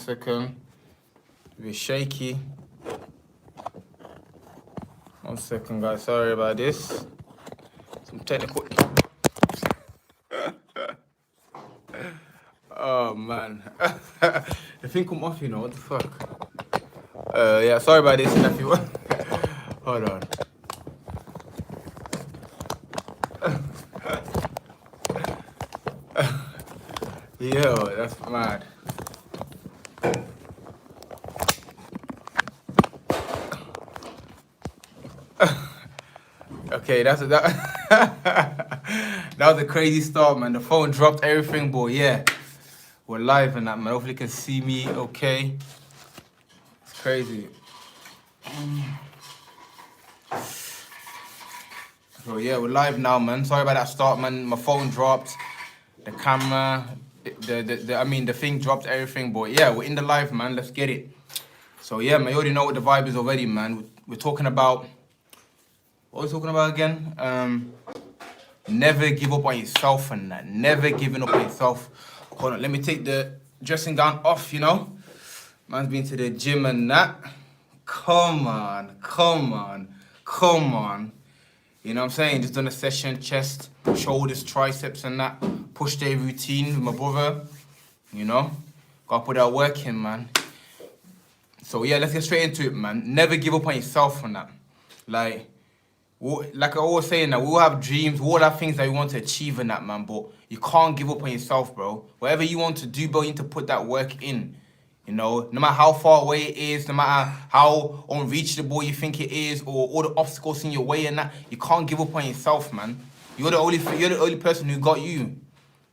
second. A bit shaky. 1 second, guys. Sorry about this. Some technical. Oh man, the thing come off, you know. What the fuck? Yeah. Sorry about this, nephew. Hold on. Yo, that's mad. Okay, that was a crazy start, man. The phone dropped everything, but yeah, we're live and that, man. Hopefully you can see me okay. It's crazy. So yeah, we're live now, man. Sorry about that start, man. My phone dropped, the camera, the thing dropped everything, but yeah, we're in the live, man. Let's get it. So yeah, man, you already know what the vibe is already, man. We're talking about, what are we talking about again? Never give up on yourself and that. Never giving up on yourself. Hold on, let me take the dressing gown off, you know? Man's been to the gym and that. Come on. You know what I'm saying? Just done a session, chest, shoulders, triceps and that. Push day routine with my brother, you know? Gotta put that work in, man. So yeah, let's get straight into it, man. Never give up on yourself on that. Like I always say, that we all have dreams, we all have things that we want to achieve in that, man, but you can't give up on yourself, bro. Whatever you want to do, bro, you need to put that work in, you know? No matter how far away it is, no matter how unreachable you think it is, or all the obstacles in your way and that, you can't give up on yourself, man. You're the only person who got you.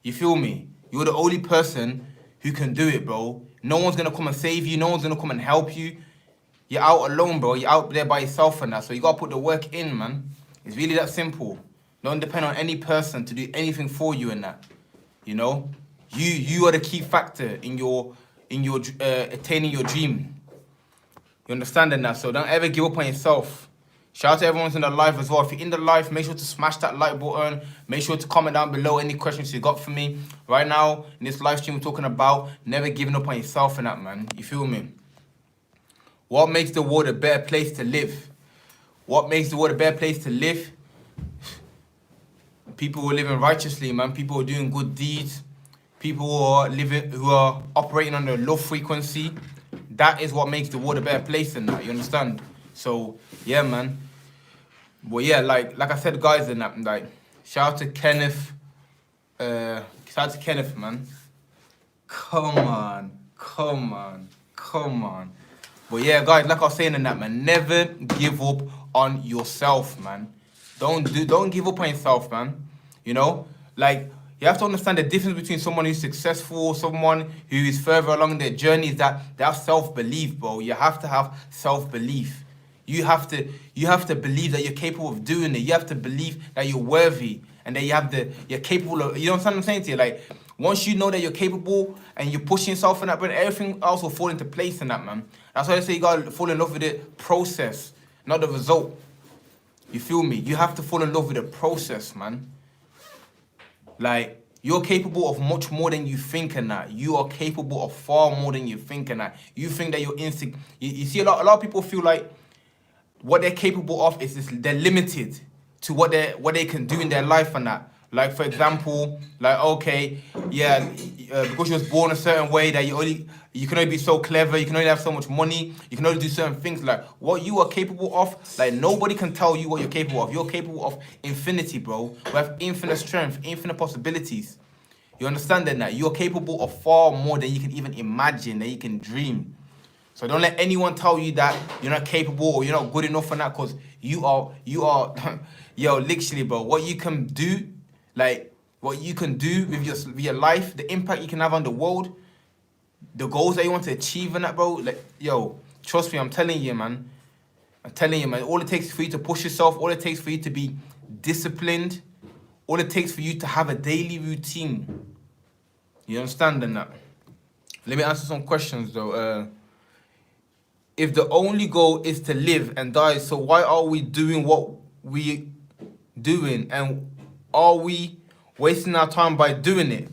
You feel me? You're the only person who can do it, bro. No one's gonna come and save you, no one's gonna come and help you. You're out alone, bro. You're out there by yourself and that. So you gotta put the work in, man. It's really that simple. Don't depend on any person to do anything for you and that. You know, you are the key factor in your attaining your dream. You understand that? So don't ever give up on yourself. Shout out to everyone in the live as well. If you're in the live, make sure to smash that like button. Make sure to comment down below any questions you got for me. Right now, in this live stream, we're talking about never giving up on yourself and that, man. You feel me? What makes the world a better place to live? What makes the world a better place to live? People who are living righteously, man. People who are doing good deeds. People who are operating on a low frequency. That is what makes the world a better place than that. You understand? So yeah, man. But yeah, like I said, guys, and that, like, shout out to Kenneth. Shout out to Kenneth, man. Come on. But yeah, guys, like I was saying in that, man, never give up on yourself, man. Don't give up on yourself, man. You know, like, you have to understand the difference between someone who's successful, someone who is further along their journey, is that they have self-belief, bro. You have to have self-belief. You have to believe that you're capable of doing it. You have to believe that you're worthy and that you're capable of, you know what I'm saying to you? Like, once you know that you're capable and you're pushing yourself in that, but everything else will fall into place in that, man. That's why I say you gotta fall in love with the process, not the result. You feel me? You have to fall in love with the process, man. Like, you're capable of much more than you think and that. You are capable of far more than you think and that. You think that you're instinct. You see, a lot of people feel like what they're capable of is they're limited to what they can do in their life and that. Like, for example, like, okay, yeah, because you was born a certain way that you can only be so clever, you can only have so much money, you can only do certain things. Like, what you are capable of, like, nobody can tell you what you're capable of. You're capable of infinity, bro. We have infinite strength, infinite possibilities. You understand that now? You're capable of far more than you can even imagine, that you can dream. So don't let anyone tell you that you're not capable or you're not good enough for that, because you are, yo, literally, bro, what you can do, like, what you can do with your life, the impact you can have on the world, the goals that you want to achieve in that, bro, like, yo, trust me, I'm telling you, man. All it takes for you to push yourself, all it takes for you to be disciplined, all it takes for you to have a daily routine. You understand that? Let me answer some questions, though. If the only goal is to live and die, so why are we doing what we doing? And are we wasting our time by doing it?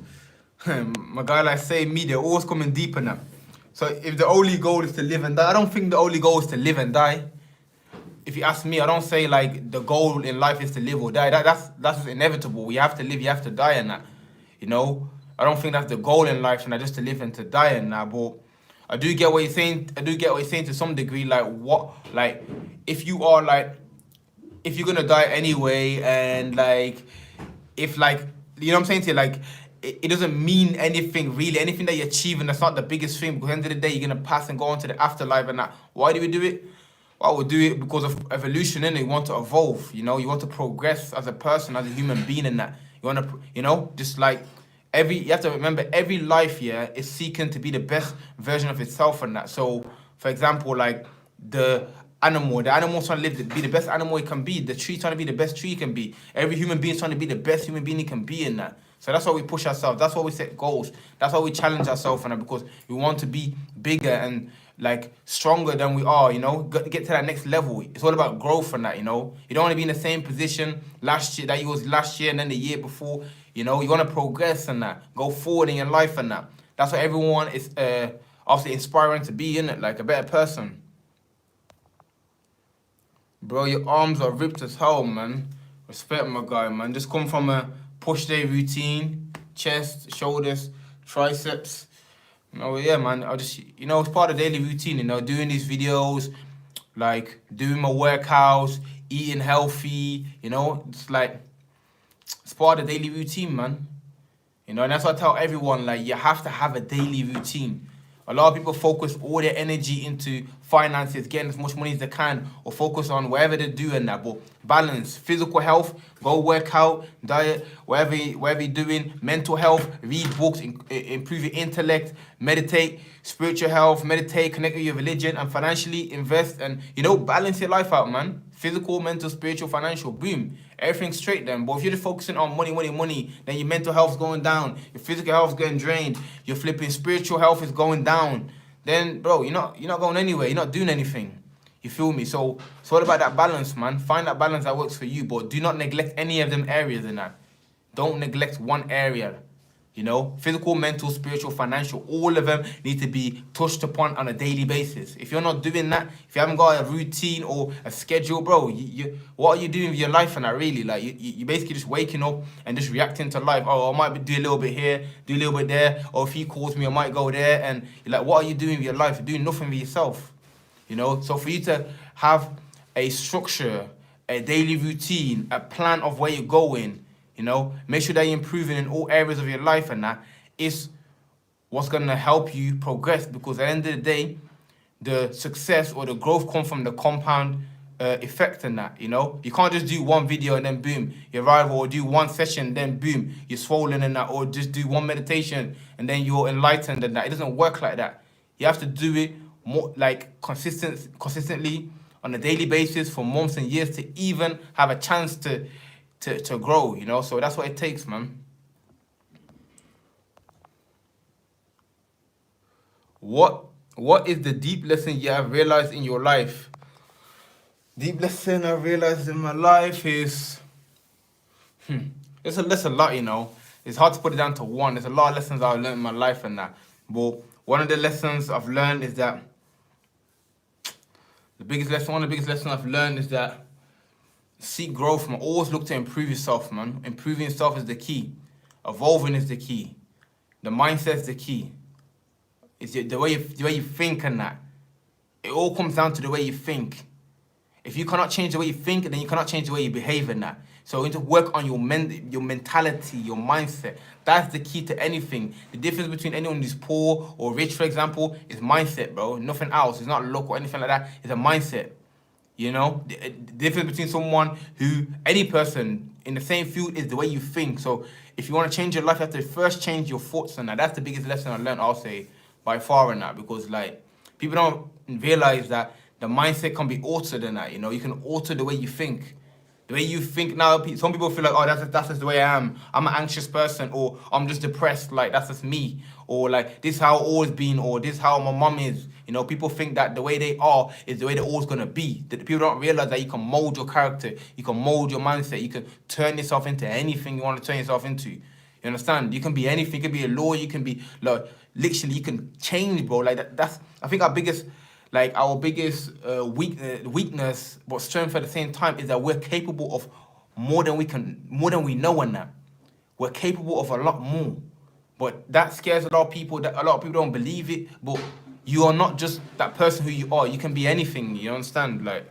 My guy, like say me, they're always coming deep in that. So if the only goal is to live and die, I don't think the only goal is to live and die. If you ask me, I don't say like the goal in life is to live or die. That's just inevitable. You have to live, you have to die, and that. You know, I don't think that's the goal in life, and just to live and to die, and that. But I do get what you're saying. I do get what you're saying to some degree. Like what, like if you're gonna die anyway, and like if like you know what I'm saying to you, like it doesn't mean anything really. Anything that you're achieving, that's not the biggest thing. Because at the end of the day, you're gonna pass and go on to the afterlife, and that. Why do we do it? Well, we do it because of evolution, and you want to evolve. You know, you want to progress as a person, as a human being, and that. You want to, you know, just like you have to remember every life, yeah, is seeking to be the best version of itself, and that. So, for example, like the animal's trying to be the best animal it can be. The tree trying to be the best tree it can be. Every human being trying to be the best human being it can be in that. So that's why we push ourselves. That's why we set goals. That's why we challenge ourselves in that, because we want to be bigger and like stronger than we are, you know, get to that next level. It's all about growth and that, you know. You don't want to be in the same position that you was last year and then the year before, you know. You want to progress and that, go forward in your life and that. That's what everyone is obviously inspiring to be, in it, like a better person. Bro, your arms are ripped as hell, man. Respect, my guy, man. Just come from a push day routine, chest, shoulders, triceps. Oh yeah, man. I just, you know, it's part of the daily routine, you know, doing these videos, like doing my workouts, eating healthy, you know, it's like, it's part of the daily routine, man. You know, and that's what I tell everyone, like, you have to have a daily routine. A lot of people focus all their energy into finances, getting as much money as they can, or focus on whatever they're doing that. But balance, physical health, go work out, diet, whatever you're doing, mental health, read books, improve your intellect, meditate, spiritual health, meditate, connect with your religion, and financially invest, and, you know, balance your life out, man. Physical, mental, spiritual, financial, boom. Everything's straight then. But if you're just focusing on money, then your mental health's going down, your physical health's getting drained, your flipping spiritual health is going down, then, bro, you're not going anywhere. You're not doing anything. You feel me? So it's all about that balance, man. Find that balance that works for you, but do not neglect any of them areas in that. Don't neglect one area. You know, physical, mental, spiritual, financial, all of them need to be touched upon on a daily basis. If you're not doing that, if you haven't got a routine or a schedule, bro, what are you doing with your life and that really? Like, you basically just waking up and just reacting to life. Oh, I might do a little bit here, do a little bit there. Or if he calls me, I might go there. And you're like, what are you doing with your life? You're doing nothing with yourself. You know, so for you to have a structure, a daily routine, a plan of where you're going, you know, make sure that you're improving in all areas of your life, and that is what's going to help you progress. Because at the end of the day, the success or the growth comes from the compound effect and that, you know. You can't just do one video and then boom, you arrive, or do one session, then boom, you're swollen and that, or just do one meditation and then you're enlightened and that. It doesn't work like that. You have to do it more like consistently on a daily basis for months and years to even have a chance to grow, you know. So that's what it takes, man. What is the deep lesson you have realized in your life? Deep lesson I realized in my life is there's a lot, you know. It's hard to put it down to one. There's a lot of lessons I've learned in my life and that. But one of the lessons I've learned is that one of the biggest lessons I've learned is that seek growth, man. Always look to improve yourself, man. Improving yourself is the key. Evolving is the key. The mindset is the key. It's the way you think and that. It all comes down to the way you think. If you cannot change the way you think, then you cannot change the way you behave in that. So you need to work on your mentality, your mindset. That's the key to anything. The difference between anyone who's poor or rich, for example, is mindset, bro. Nothing else. It's not luck or anything like that. It's a mindset. You know, the difference between any person in the same field is the way you think. So if you want to change your life, you have to first change your thoughts and that. That's the biggest lesson I learned, I'll say, by far in that. Because, like, people don't realize that the mindset can be altered in that, you know. You can alter the way you think. The way you think now, some people feel like, oh, that's just the way I am. I'm an anxious person, or I'm just depressed, like, that's just me. Or, like, this is how I've always been, or this is how my mum is. You know, people think that the way they are is the way they're always going to be. That people don't realize that you can mold your character, you can mold your mindset, you can turn yourself into anything you want to turn yourself into. You understand? You can be anything. You can be a lawyer. You can be like literally. You can change, bro. Like that's I think our biggest weakness, but strength at the same time, is that we're capable of more than we know, and that we're capable of a lot more. But that scares a lot of people. That a lot of people don't believe it. But you are not just that person who you are. You can be anything. You understand? Like,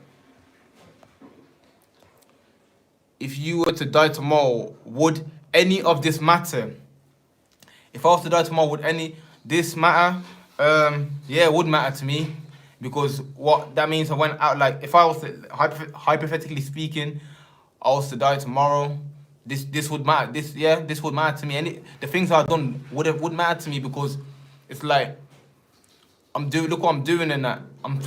if you were to die tomorrow, would any of this matter? If I was to die tomorrow, would any this matter? Yeah, it would matter to me, because what that means, I went out, like, if I was to, hypothetically speaking, I was to die tomorrow, this would matter. This would matter to me. And the things I've done would matter to me, because it's like look what I'm doing in that. I'm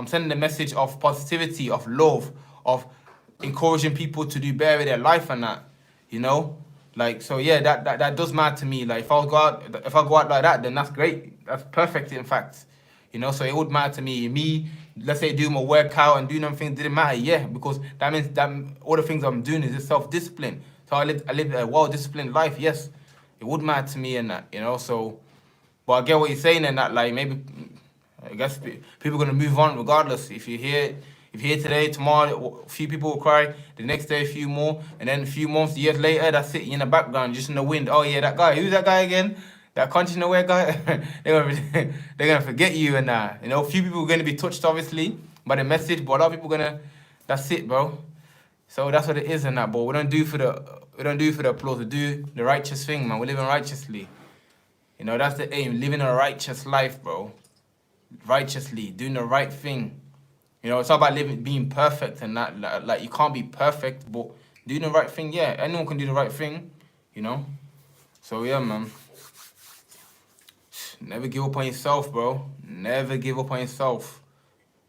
sending a message of positivity, of love, of encouraging people to do better with their life and that, you know? Like, so yeah, that does matter to me. Like, if I go out like that, then that's great. That's perfect, in fact. You know, so it would matter to me. Me, let's say, doing my workout and doing everything didn't matter, yeah, because that means that all the things I'm doing is just self-discipline. So I live a well-disciplined life, yes. It would matter to me and that, you know, so. But I get what you're saying, and that, like, maybe, I guess people are gonna move on regardless. If you're here today, tomorrow, a few people will cry. The next day, a few more, and then a few months, years later, that's it. You're in the background, just in the wind. Oh yeah, that guy. Who's that guy again? That country nowhere guy. they're gonna forget you, and you know, a few people are gonna be touched, obviously, by the message, but a lot of people are gonna. That's it, bro. So that's what it is, and that. But we don't do it for the applause. We do the righteous thing, man. We're living righteously. You know, that's the aim. Living a righteous life, bro. Righteously, doing the right thing. You know, it's all about being perfect and that. Like, you can't be perfect, but doing the right thing, yeah. Anyone can do the right thing, you know. So yeah, man. Never give up on yourself, bro. Never give up on yourself.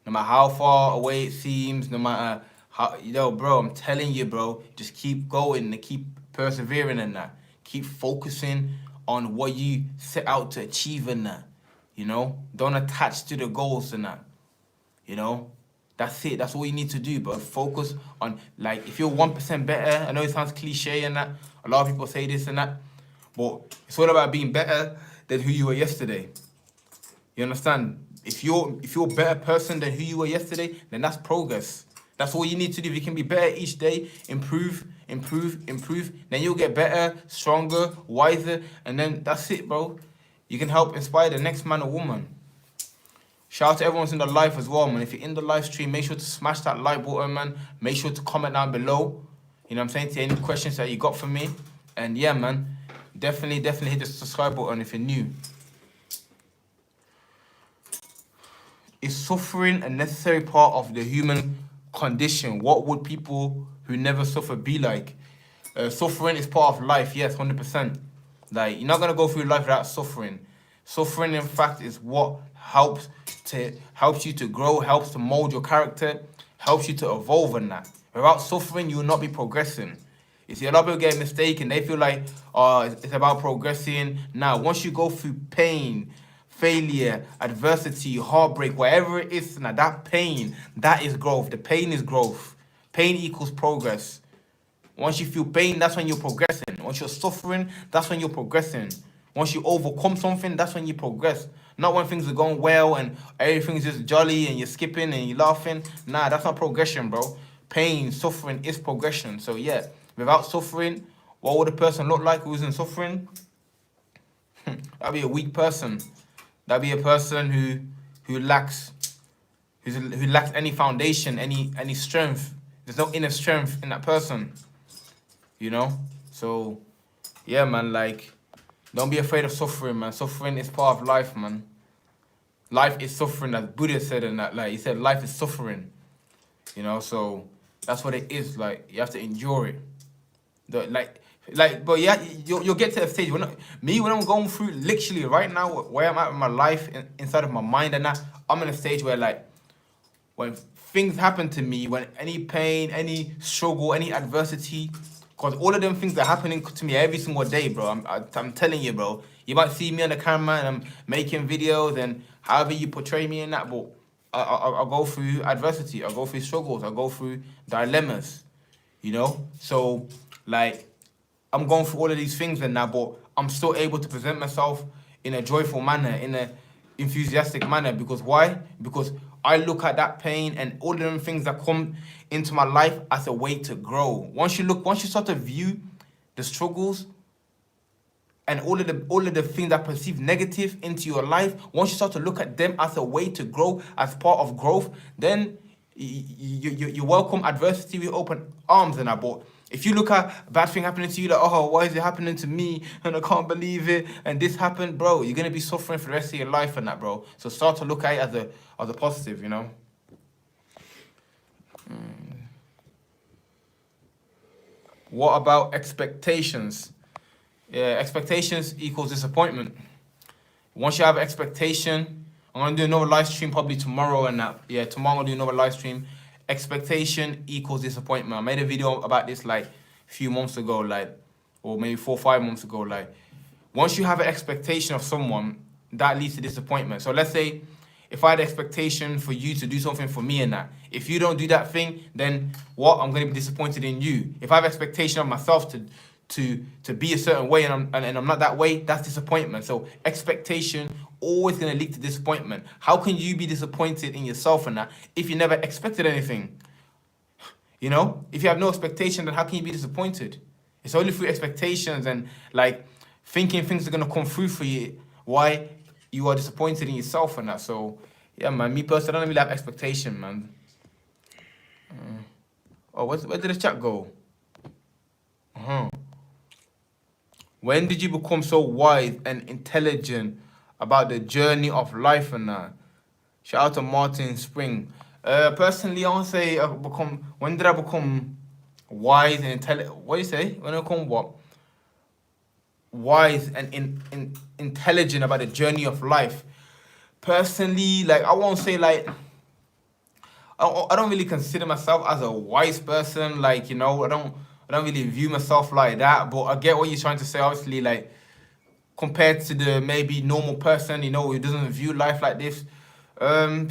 No matter how far away it seems, no matter how, you know, bro, I'm telling you, bro, just keep going and keep persevering in that. Keep focusing on what you set out to achieve in that, you know? Don't attach to the goals in that, you know? That's it. That's all you need to do, but focus on, like, if you're 1% better, I know it sounds cliche and that, a lot of people say this and that, but it's all about being better than who you were yesterday. You understand? If you're a better person than who you were yesterday, then that's progress. That's all you need to do. If you can be better each day, improve, then you'll get better, stronger, wiser, and then that's it, bro. You can help inspire the next man or woman. Shout out to everyone in the live as well, man. If you're in the live stream, make sure to smash that like button, man. Make sure to comment down below. You know what I'm saying? To any questions that you got for me. And yeah, man, definitely hit the subscribe button if you're new. Is suffering a necessary part of the human condition? What would people who never suffer be like? Suffering is part of life, yes, 100%. Like, you're not gonna go through life without suffering. Suffering, in fact, is what helps you to grow, helps to mold your character, helps you to evolve in that. Without suffering, you will not be progressing. You see, a lot of people get mistaken. They feel like, it's about progressing. Now, once you go through pain, failure, adversity, heartbreak, whatever it is, now that pain, that is growth. The pain is growth. Pain equals progress. Once you feel pain, that's when you're progressing. Once you're suffering, that's when you're progressing. Once you overcome something, that's when you progress. Not when things are going well and everything's just jolly and you're skipping and you're laughing. Nah, that's not progression, bro. Pain, suffering is progression. So yeah, without suffering, what would a person look like who isn't suffering? That'd be a weak person. That'd be a person who lacks any foundation, any strength. There's no inner strength in that person. You know? So yeah, man, like, don't be afraid of suffering, man. Suffering is part of life, man. Life is suffering, as Buddha said in that. Like, he said, life is suffering. You know, so that's what it is. Like, you have to endure it. But yeah, you'll get to a stage. When I'm going through, literally right now, where I'm at in my life, inside of my mind and that, I'm in a stage where, like, when things happen to me, when any pain, any struggle, any adversity, because all of them things are happening to me every single day, bro. I'm telling you, bro. You might see me on the camera and I'm making videos and however you portray me in that, but I'll go through adversity. I'll go through struggles. I'll go through dilemmas, you know? So, like, I'm going through all of these things and that, but I'm still able to present myself in a joyful manner, in a enthusiastic manner. Because why? Because I look at that pain and all of them things that come into my life as a way to grow. Once you start to view the struggles and all of the things that perceive negative into your life, once you start to look at them as a way to grow, as part of growth, then you welcome adversity with open arms and that. But if you look at a bad thing happening to you, like, oh, why is it happening to me? And I can't believe it. And this happened, bro. You're gonna be suffering for the rest of your life and that, bro. So start to look at it as a positive, you know. What about expectations? Yeah, expectations equals disappointment. Once you have expectation, I'm gonna do another live stream probably tomorrow and that. Yeah, tomorrow I'm gonna do another live stream. Expectation equals disappointment. I made a video about this like a few months ago, like, or maybe 4 or 5 months ago. Like, once you have an expectation of someone, that leads to disappointment. So let's say if I had expectation for you to do something for me and that, if you don't do that thing, then what? I'm gonna be disappointed in you. If I have expectation of myself to be a certain way and I'm not that way, that's disappointment. So expectation always gonna lead to disappointment. How can you be disappointed in yourself and that if you never expected anything? You know, if you have no expectation, then how can you be disappointed? It's only through expectations and like thinking things are gonna come through for you why you are disappointed in yourself and that. So yeah, man, me personally, I don't really have expectation, man. Oh, where did the chat go? When did you become so wise and intelligent about the journey of life and that? Shout out to Martin Spring. Personally, I want to say when did I become wise and intelligent? What do you say? When I become what? Wise and intelligent about the journey of life. Personally, like, I won't say like, I don't really consider myself as a wise person. Like, you know, I don't really view myself like that. But I get what you're trying to say. Obviously, like, compared to the maybe normal person, you know, who doesn't view life like this. I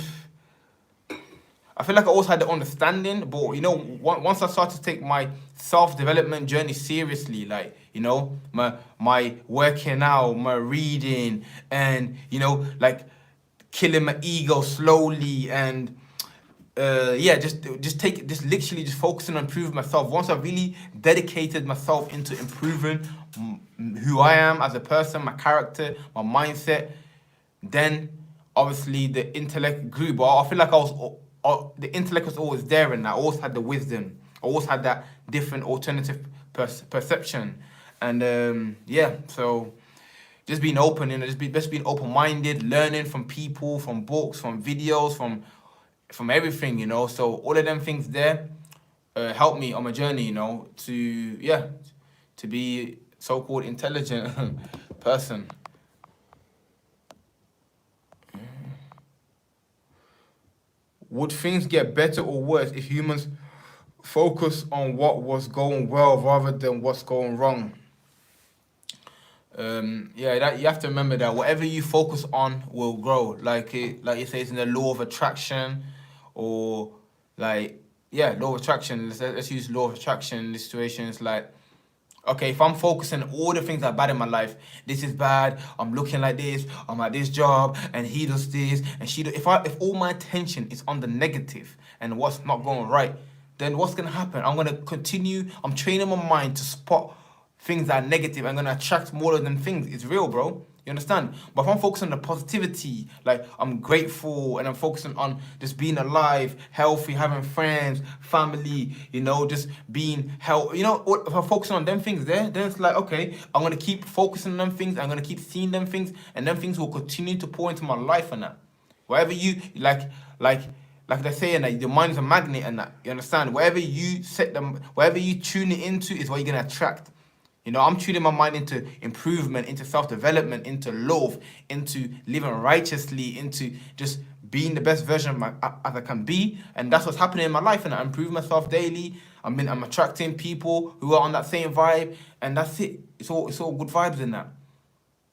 feel like I also had the understanding, but you know, once I started to take my self-development journey seriously, like, you know, my working out, my reading, and you know, like killing my ego slowly, and just literally focusing on improving myself. Once I really dedicated myself into improving who I am as a person, my character, my mindset, then obviously the intellect grew. But I feel like the intellect was always there, and I always had the wisdom. I always had that different alternative perception, and so just being open, you know, just being open-minded, learning from people, from books, from videos, from everything, you know. So all of them things there helped me on my journey, you know, to be so-called intelligent person. Would things get better or worse if humans focus on what was going well rather than what's going wrong? That you have to remember that whatever you focus on will grow. Like you say, it's in the law of attraction, or law of attraction. Let's use law of attraction in this situation. It's like, okay, if I'm focusing on all the things that are bad in my life, this is bad, I'm looking like this, I'm at this job, and he does this, and she does. If all my attention is on the negative and what's not going right, then what's gonna happen? I'm gonna continue. I'm training my mind to spot things that are negative. I'm gonna attract more of them things. It's real, bro. You understand? But if I'm focusing on the positivity, like I'm grateful and I'm focusing on just being alive, healthy, having friends, family, you know, just being healthy, you know, if I'm focusing on them things there, then it's like, okay, I'm gonna keep focusing on them things, I'm gonna keep seeing them things, and them things will continue to pour into my life and that. Wherever you like they're saying that your mind is a magnet and that, you understand? Wherever you tune it into is what you're gonna attract. You know, I'm tuning my mind into improvement, into self-development, into love, into living righteously, into just being the best version of as I can be. And that's what's happening in my life. And I improve myself daily. I'm attracting people who are on that same vibe. And that's it. It's all good vibes in that.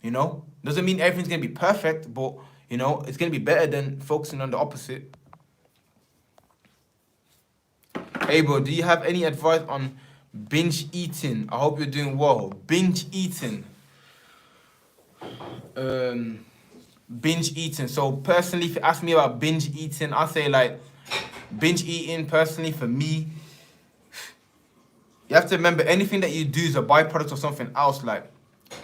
You know? Doesn't mean everything's going to be perfect, but, you know, it's going to be better than focusing on the opposite. Hey, bro, do you have any advice on Binge eating. I hope you're doing well. Binge eating. Binge eating. So personally, if you ask me about binge eating, I'll say like binge eating personally for me, you have to remember anything that you do is a byproduct of something else. Like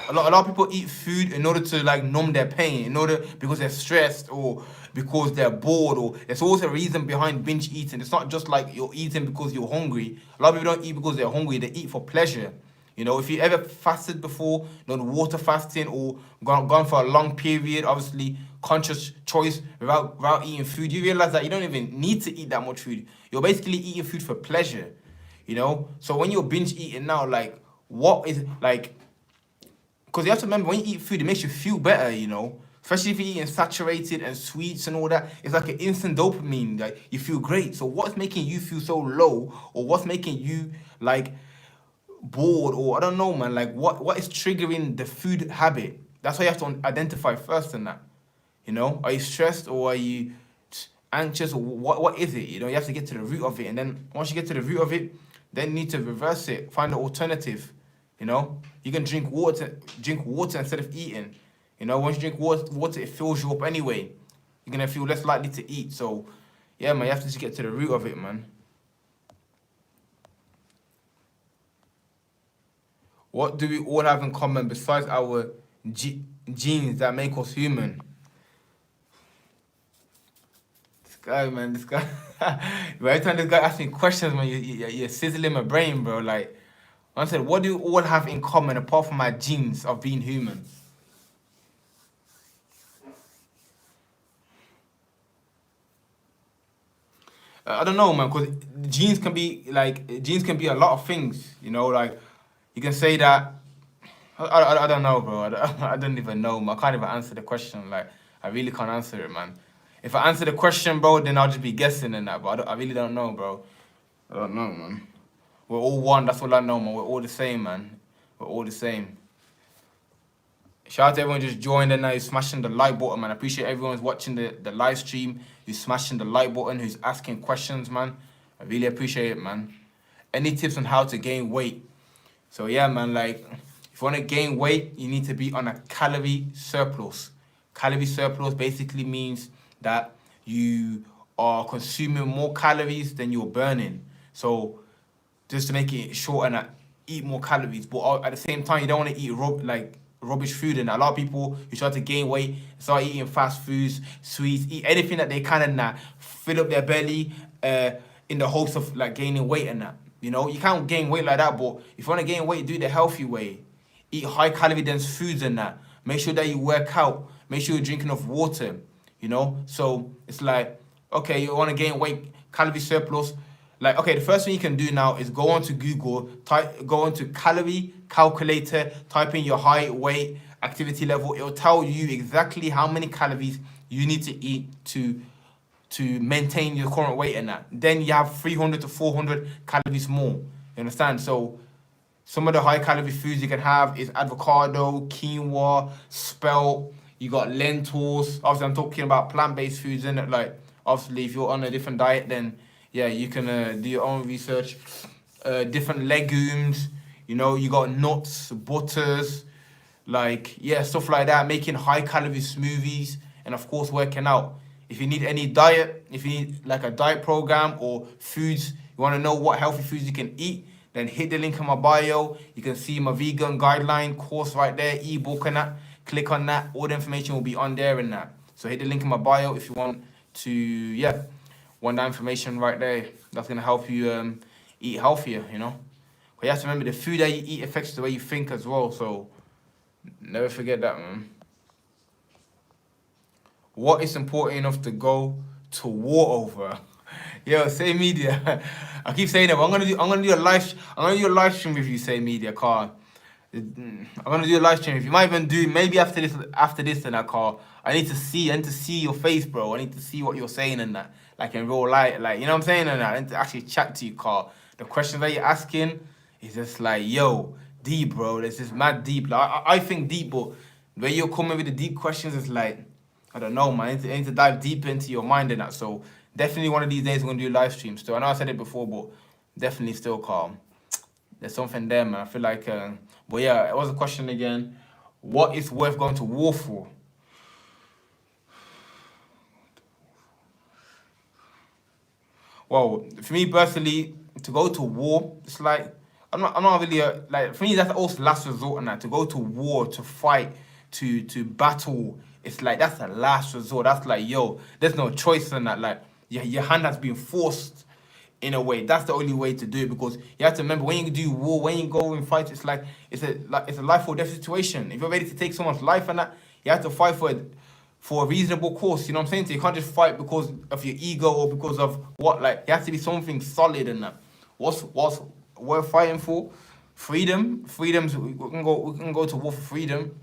a lot of people eat food in order to like numb their pain, in order because they're stressed or because they're bored, or there's always a reason behind binge eating. It's not just like you're eating because you're hungry. A lot of people don't eat because they're hungry, they eat for pleasure. You know, if you ever fasted before, done water fasting or gone for a long period, obviously conscious choice without eating food, you realize that you don't even need to eat that much food. You're basically eating food for pleasure, you know? So when you're binge eating now, like, what is, like, because you have to remember, when you eat food, it makes you feel better, you know? Especially if you're eating saturated and sweets and all that. It's like an instant dopamine, like, you feel great. So what's making you feel so low, or what's making you, like, bored, or I don't know, man, like what is triggering the food habit? That's why you have to identify first in that. You know, are you stressed or are you anxious, or what is it? You know, you have to get to the root of it, and then once you get to the root of it, then you need to reverse it, find an alternative. You know, you can drink water instead of eating. You know, once you drink water, it fills you up anyway. You're gonna feel less likely to eat. So yeah, man, you have to just get to the root of it, man. What do we all have in common besides our genes that make us human? This guy, man, this guy. Every time this guy asks me questions, man, you're sizzling my brain, bro. Like, I said, what do we all have in common apart from our genes of being human? I don't know, man, because genes can be a lot of things, you know, like you can say that. I don't know, bro. I don't even know, man. I can't even answer the question. Like, I really can't answer it, man. If I answer the question, bro, then I'll just be guessing in that. But I really don't know, bro. I don't know, man. We're all one. That's all I know, man. We're all the same, man. We're all the same. Shout out to everyone just joined and now who's smashing the like button, man. I appreciate everyone who's watching the live stream, who's smashing the like button, who's asking questions, man. I really appreciate it, man. Any tips on how to gain weight? So yeah, man, like, if you want to gain weight, you need to be on a calorie surplus. Calorie surplus basically means that you are consuming more calories than you're burning. So just to make it short and eat more calories, but at the same time, you don't want to eat rubbish food. And a lot of people who try to gain weight start eating fast foods, sweets, eat anything that they can and fill up their belly in the hopes of like gaining weight and that. You know, you can't gain weight like that, but if you want to gain weight, do it the healthy way. Eat high calorie dense foods and that. Make sure that you work out. Make sure you're drinking enough water, you know? So it's like, okay, you want to gain weight, calorie surplus. Like, okay, the first thing you can do now is go onto Google, go onto calorie calculator, type in your height, weight, activity level. It'll tell you exactly how many calories you need to eat to maintain your current weight and that. Then you have 300 to 400 calories more. You understand? So some of the high calorie foods you can have is avocado, quinoa, spelt. You got lentils. Obviously, I'm talking about plant-based foods, innit? Like, obviously, if you're on a different diet, then yeah, you can do your own research. Different legumes. You know, you got nuts, butters, like, yeah, stuff like that. Making high calorie smoothies, and of course, working out. If you need any diet, if you need like a diet program or foods, you want to know what healthy foods you can eat, then hit the link in my bio. You can see my vegan guideline course right there, ebook and that. Click on that. All the information will be on there and that. So hit the link in my bio if you want to, yeah, want that information right there. That's going to help you eat healthier, you know. But you have to remember, the food that you eat affects the way you think as well. So never forget that, man. What is important enough to go to war over? Yo, Say Media. I keep saying it, but I'm gonna do a live stream with you, Say Media, car. I'm gonna do a live stream. If you might even do maybe after this and that, car. I need to see your face, bro. I need to see what you're saying and that, like in real life, like, you know what I'm saying, and that. I need to actually chat to you, car. The questions that you're asking is just like, yo, deep, bro. This is mad deep. Like, I think deep, but the way you're coming with the deep questions is like, I don't know, man. I need to dive deeper into your mind and that. So definitely one of these days we're gonna do live streams. So I know I said it before, but definitely still calm. there's something there, man. I feel like, but yeah, it was a question again. What is worth going to war for? Well, for me personally, to go to war, it's like I'm not really like, for me that's also last resort and that, to go to war, to fight, to battle. It's like that's the last resort. That's like, yo, there's no choice in that. Like your hand has been forced in a way. That's the only way to do it, because you have to remember, when you do war, when you go and fight, it's like it's a life or death situation. If you're ready to take someone's life and that, you have to fight for it, for a reasonable course. You know what I'm saying? So you can't just fight because of your ego or because of what. Like, it has to be something solid in that. What's worth fighting for? Freedom. Freedoms. We can go to war for freedom.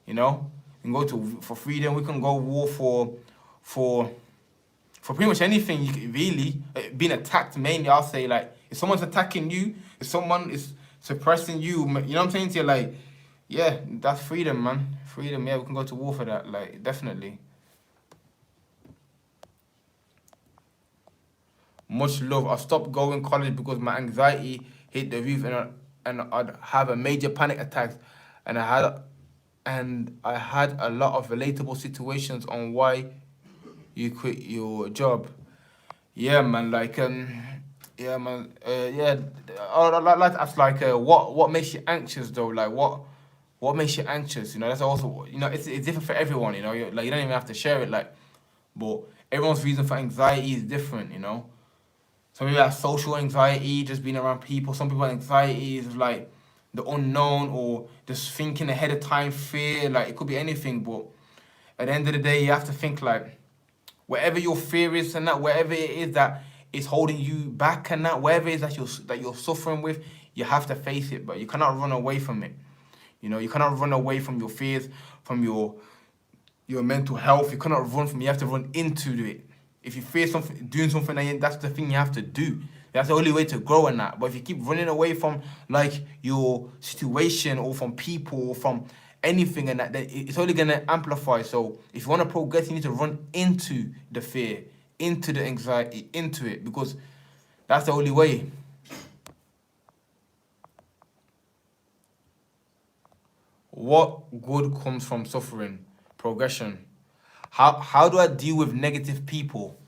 You know, we can go to for freedom. We can go war for pretty much anything. You can, really, being attacked mainly. I'll say, like, if someone's attacking you, if someone is suppressing you, you know what I'm saying to you, like, yeah, that's freedom, man. Freedom, yeah, we can go to war for that, like, definitely. Much love. I stopped going college because my anxiety hit the roof, and I'd have a major panic attacks, and I had a lot of relatable situations on why you quit your job. Yeah, man, like, yeah, man, yeah. I'd like to ask, like, what makes you anxious though? Like, what makes you anxious? You know, that's also, you know, it's different for everyone. You know, like, you don't even have to share it, like, but everyone's reason for anxiety is different. You know, some people have social anxiety, just being around people. Some people have anxiety is like the unknown, or just thinking ahead of time, fear. Like, it could be anything, but at the end of the day, you have to think, like, whatever your fear is and that, whatever it is that is holding you back and that, whatever it is that you're suffering with, you have to face it, but you cannot run away from it. You know, you cannot run away from your fears, from your mental health. You cannot run from it. You have to run into it. If you fear something, doing something, that's the thing you have to do. That's the only way to grow in that. But if you keep running away from, like, your situation, or from people, or from anything and that, then it's only going to amplify. So if you want to progress, you need to run into the fear, into the anxiety, into it, because that's the only way. What good comes from suffering? Progression. How do I deal with negative people?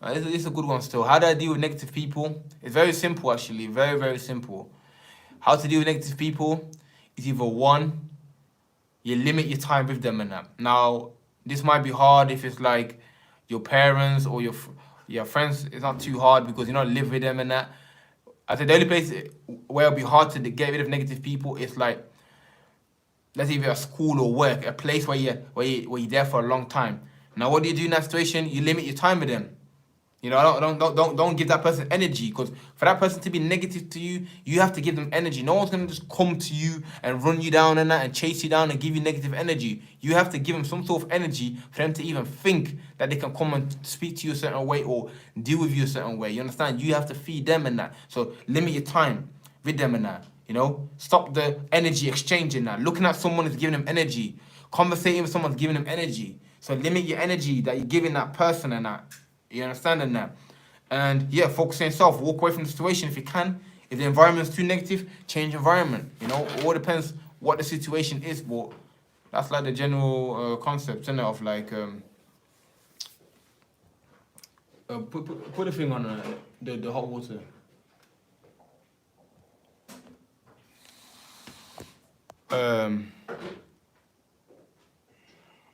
This is a good one still. How do I deal with negative people? It's very simple, actually. Very, very simple. How to deal with negative people is either one, you limit your time with them and that. Now, this might be hard if it's like your parents or your friends. It's not too hard because you don't live with them and that. I said the only place where it'll be hard to get rid of negative people is, like, let's say, a school or work, a place where you're there for a long time. Now, what do you do in that situation? You limit your time with them. You know, don't give that person energy, because for that person to be negative to you, you have to give them energy. No one's gonna just come to you and run you down and that and chase you down and give you negative energy. You have to give them some sort of energy for them to even think that they can come and speak to you a certain way or deal with you a certain way. You understand? You have to feed them and that. So limit your time with them and that. You know, stop the energy exchanging that. Looking at someone is giving them energy. Conversating with someone is giving them energy. So limit your energy that you're giving that person and that. You understand that? And yeah, focus on yourself. Walk away from the situation if you can. If the environment's too negative, change environment. You know, it all depends what the situation is, but that's like the general concept, isn't it? Of like, put a thing on the hot water. I'm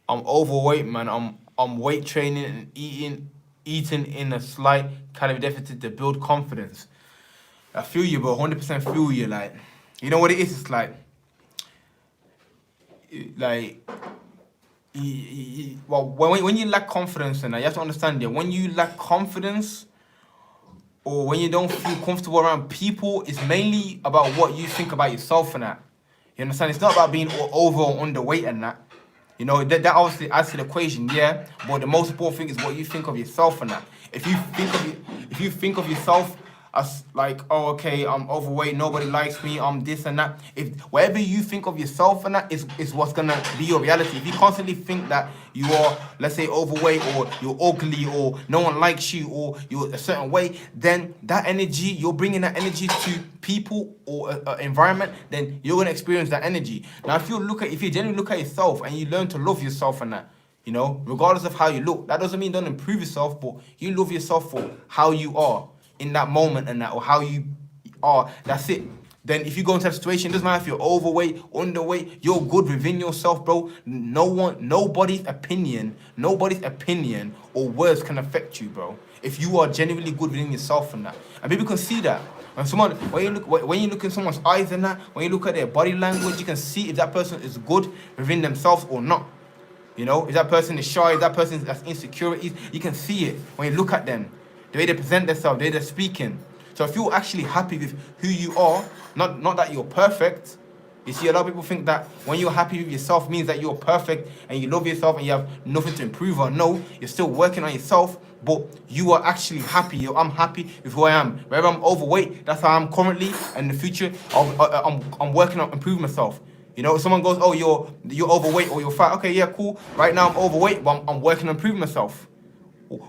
overweight, man. I'm weight training and eating in a slight calorie deficit to build confidence. I feel you, bro. 100% feel you. Like, you know what it is? It's like well, when you lack confidence, and you have to understand that when you lack confidence, or when you don't feel comfortable around people, it's mainly about what you think about yourself and that. You understand? It's not about being over or underweight and that. You know, that obviously adds to the equation, yeah. But the most important thing is what you think of yourself and that. If you think of yourself as like, oh, okay, I'm overweight, nobody likes me, I'm this and that. If whatever you think of yourself and that is what's gonna be your reality. If you constantly think that you are, let's say, overweight, or you're ugly, or no one likes you, or you're a certain way, then that energy, you're bringing that energy to people or environment, then you're gonna experience that energy. Now, if you genuinely look at yourself and you learn to love yourself and that, you know, regardless of how you look, that doesn't mean don't improve yourself, but you love yourself for how you are in that moment and that, or how you are. That's it. Then if you go into a situation, it doesn't matter if you're overweight, underweight, you're good within yourself, bro. Nobody's opinion or words can affect you, bro. If you are genuinely good within yourself and that, and people can see that. When you look in someone's eyes and that, when you look at their body language, you can see if that person is good within themselves or not. You know, if that person is shy, if that person has insecurities, you can see it when you look at them. The way they present themselves, the way they're speaking. So if you're actually happy with who you are, not that you're perfect. You see, a lot of people think that when you're happy with yourself means that you're perfect and you love yourself and you have nothing to improve on. No, you're still working on yourself, but you are actually happy. I'm happy with who I am. Wherever I'm overweight, that's how I'm currently, and in the future, I'm working on improving myself. You know, if someone goes, oh, you're overweight or you're fat. Okay, yeah, cool. Right now I'm overweight, but I'm working on improving myself.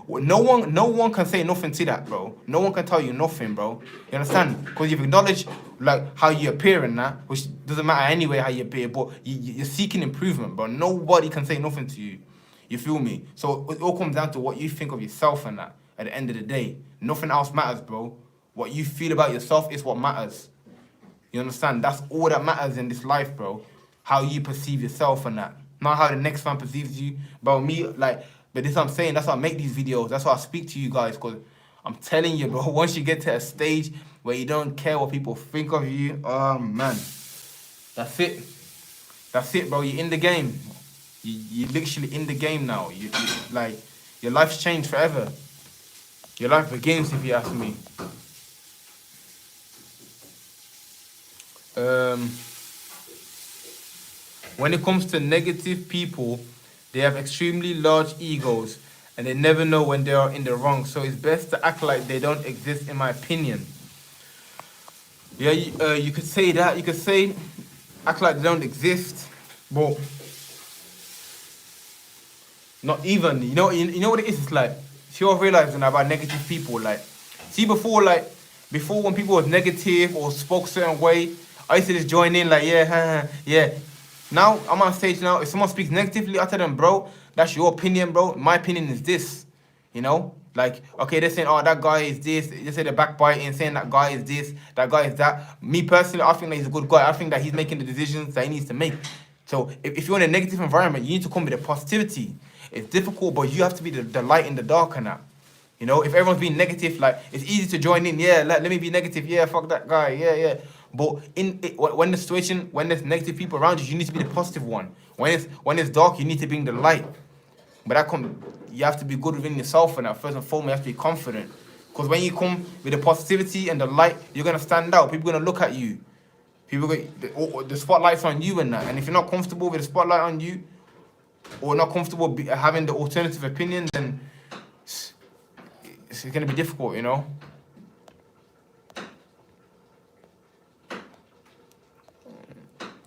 No one can say nothing to that, bro. No one can tell you nothing, bro. You understand? Because you've acknowledged like how you appear in that, which doesn't matter anyway how you appear, but you're seeking improvement, bro. Nobody can say nothing to you. You feel me? So it all comes down to what you think of yourself and that. At the end of the day, nothing else matters, bro. What you feel about yourself is what matters. You understand? That's all that matters in this life, bro. How you perceive yourself and that. Not how the next man perceives you. But me, like, but this is what I'm saying. That's why I make these videos. That's why I speak to you guys. Because I'm telling you, bro, once you get to a stage where you don't care what people think of you, oh, man. That's it. That's it, bro. You're in the game. You're literally in the game now. You like, your life's changed forever. Your life begins, if you ask me. When it comes to negative people, they have extremely large egos and they never know when they are in the wrong. So it's best to act like they don't exist, in my opinion. Yeah, you could say that. You could say act like they don't exist, but not even. You know what it is? It's like, if you're realizing about negative people, like, see before when people was negative or spoke a certain way, I used to just join in like, yeah, yeah. Now, I'm on stage now. If someone speaks negatively, I tell them, bro, that's your opinion, bro. My opinion is this, you know? Like, okay, they're saying, oh, that guy is this. They say they're backbiting, saying that guy is this, that guy is that. Me, personally, I think that he's a good guy. I think that he's making the decisions that he needs to make. So if you're in a negative environment, you need to come with a positivity. It's difficult, but you have to be the light in the dark and that. You know, if everyone's being negative, like, it's easy to join in. Yeah, let me be negative. Yeah, fuck that guy. Yeah. But when there's negative people around you, you need to be the positive one. When it's dark, you need to bring the light. But you have to be good within yourself, and first and foremost, you have to be confident. Because when you come with the positivity and the light, you're gonna stand out. People are gonna look at you. The spotlight's on you and that. And if you're not comfortable with the spotlight on you, or not comfortable having the alternative opinion, then it's gonna be difficult, you know.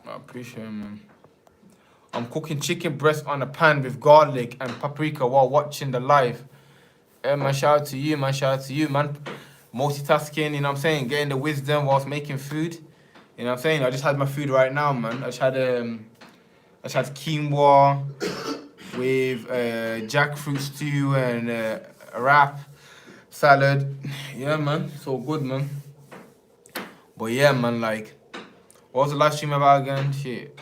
I appreciate it, man. I'm cooking chicken breast on a pan with garlic and paprika while watching the live. Man, shout out to you, man. Shout out to you, man. Multitasking, you know what I'm saying? Getting the wisdom whilst making food. You know what I'm saying? I just had my food right now, man. I just had quinoa with jackfruit stew and a wrap salad. Yeah, man. It's all good, man. But yeah, man, like, what was the live stream about again? Shit.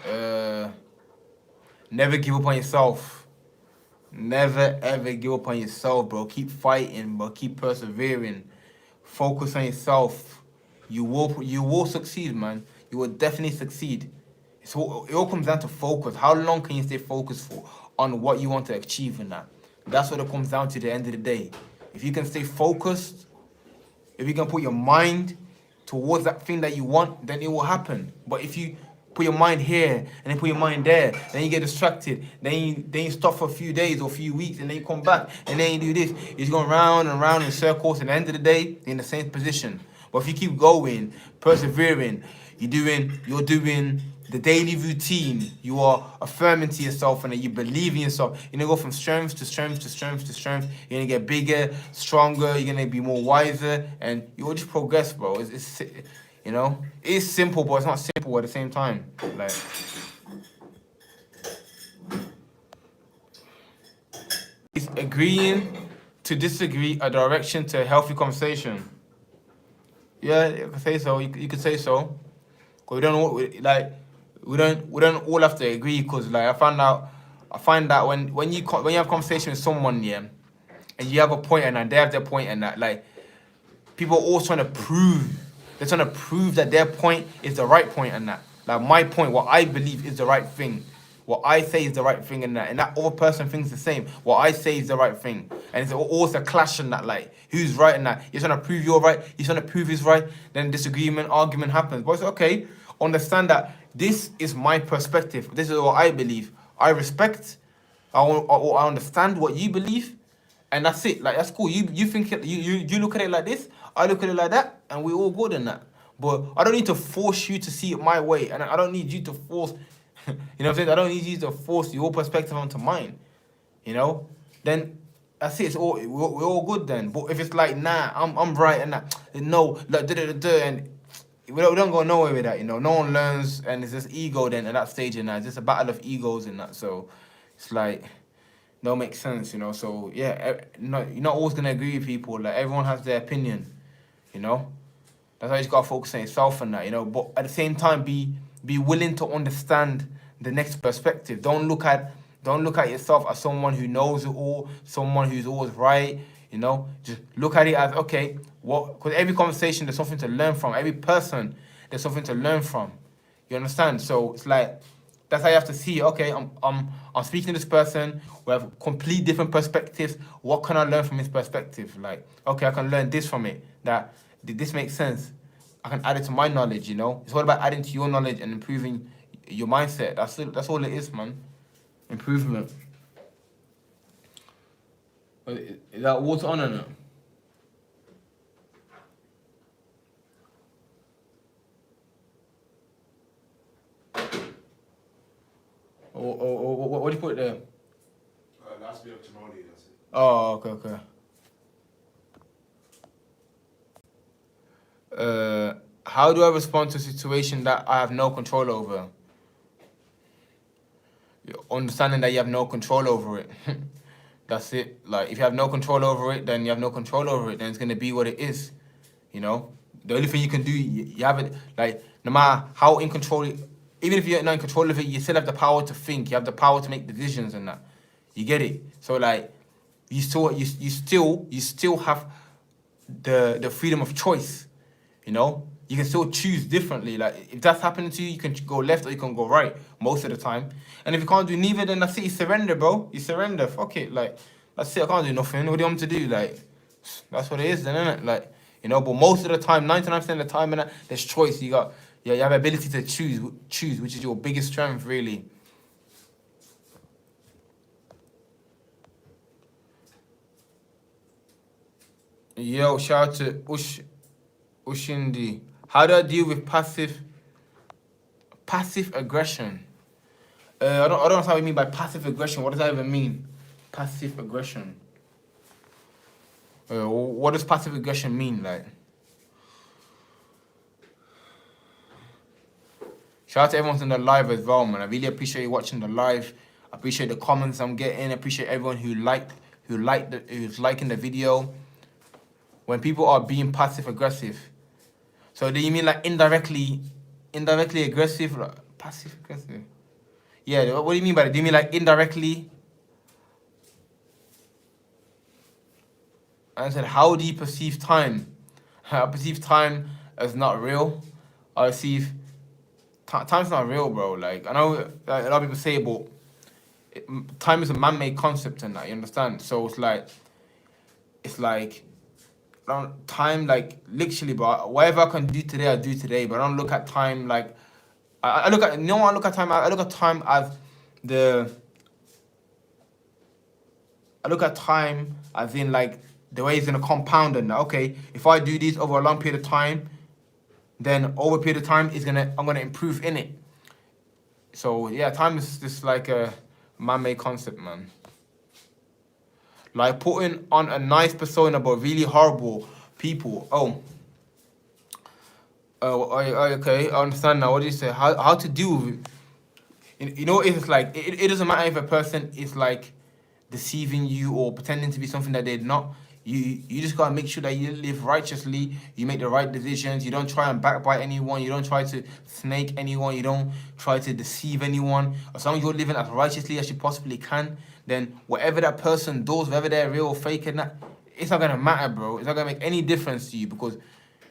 Never give up on yourself. Never, ever give up on yourself, bro. Keep fighting, bro. Keep persevering. Focus on yourself. You will succeed, man. You will definitely succeed. It all comes down to focus. How long can you stay focused for on what you want to achieve in that? That's what it comes down to at the end of the day. If you can stay focused, if you can put your mind towards that thing that you want, then it will happen. But if you put your mind here, and then put your mind there. Then you get distracted. Then you stop for a few days or a few weeks, and then you come back, and then you do this. You're going round and round in circles. And at the end of the day, you're in the same position. But if you keep going, persevering, you're doing the daily routine, you are affirming to yourself and that you believe in yourself. You're gonna go from strength to strength to strength to strength. You're gonna get bigger, stronger, you're gonna be more wiser, and you'll just progress, bro. It's you know, it's simple, but it's not simple at the same time. Like, it's agreeing to disagree a direction to a healthy conversation. Yeah, you can say so. You could say so. Cause we don't all have to agree. Cause like I find that when you have conversation with someone, yeah, and you have a point and they have their point and that, like, people are always trying to prove. They're trying to prove that their point is the right point and that. Like my point, what I believe is the right thing. What I say is the right thing and that other person thinks the same. What I say is the right thing. And it's always a clash in that, like, who's right in that. You're trying to prove you're right, you're trying to prove he's right, then disagreement, argument happens. But it's okay, understand that this is my perspective. This is what I believe. I respect, I understand what you believe, and that's it. Like, that's cool. You think it, you look at it like this, I look at it like that, and we're all good in that. But I don't need to force you to see it my way, and I don't need you to force, you know what I'm saying? I don't need you to force your perspective onto mine, you know? Then that's it. We're all good then. But if it's like, nah, I'm right and that, no, like, and we don't go nowhere with that, you know? No one learns, and it's just ego then at that stage, and it's just a battle of egos in that. So it's like, don't make sense, you know? So yeah, you're not always gonna agree with people. Like, everyone has their opinion, you know? That's why you just gotta focus on yourself and that, you know? But at the same time, be willing to understand the next perspective. Don't look at yourself as someone who knows it all, someone who's always right, you know? Just look at it as, okay, because every conversation there's something to learn from. Every person there's something to learn from. You understand? So it's like, that's how you have to see, okay, I'm speaking to this person, we have complete different perspectives. What can I learn from his perspective? Like, okay, I can learn this from it, that this makes sense. I can add it to my knowledge, you know? It's all about adding to your knowledge and improving your mindset. That's all it is, man. Improvement. Is that water on or not? What do you put there? Last bit of tamale, that's it. Oh, okay. How do I respond to a situation that I have no control over? Understanding that you have no control over it. That's it. Like, if you have no control over it, then you have no control over it. Then it's gonna be what it is. You know, the only thing you can do, you have it. Like, no matter how in control, even if you're not in control of it, you still have the power to think. You have the power to make decisions and that. You get it? So like, you still have the freedom of choice. You know, you can still choose differently. Like, if that's happening to you, you can go left or you can go right most of the time. And if you can't do neither, then that's it. You surrender, bro. You surrender. Fuck it. Like, that's it. I can't do nothing. What do you want me to do? Like, that's what it is, then, isn't it? Like, you know. But most of the time, 99% of the time, and there's choice. You have ability to choose, which is your biggest strength, really. Yo, shout out to Ushindi. How do I deal with passive aggression? I don't know what you mean by passive aggression. What does that even mean? Passive aggression. What does passive aggression mean, like? Shout out to everyone in the live as well, man. I really appreciate you watching the live. I appreciate the comments I'm getting. I appreciate everyone who's liking the video. When people are being passive aggressive. So do you mean like indirectly aggressive? Like, passive aggressive? Yeah, what do you mean by that? Do you mean like indirectly? And I said, how do you perceive time? I perceive time as not real. I perceive time's not real, bro. Like, I know like, a lot of people say, but time is a man-made concept and that, you understand? So it's like time, like, literally, bro, whatever I can do today, I do today, but I don't look at time like I look at, you know what I look at time? I look at time as the, I look at time as in like the way it's gonna compound and okay, if I do this over a long period of time, then over a period of time I'm gonna improve in it. So yeah, time is just like a man-made concept, man. Like putting on a nice persona but really horrible people. Okay, I understand now. What do you say? How to deal with it? You know, it's like it doesn't matter if a person is like deceiving you or pretending to be something that they're not. You just gotta make sure that you live righteously. You make the right decisions. You don't try and backbite anyone. You don't try to snake anyone. You don't try to deceive anyone. As long as you're living as righteously as you possibly can, then whatever that person does, whether they're real or fake, and that, it's not gonna matter, bro. It's not gonna make any difference to you because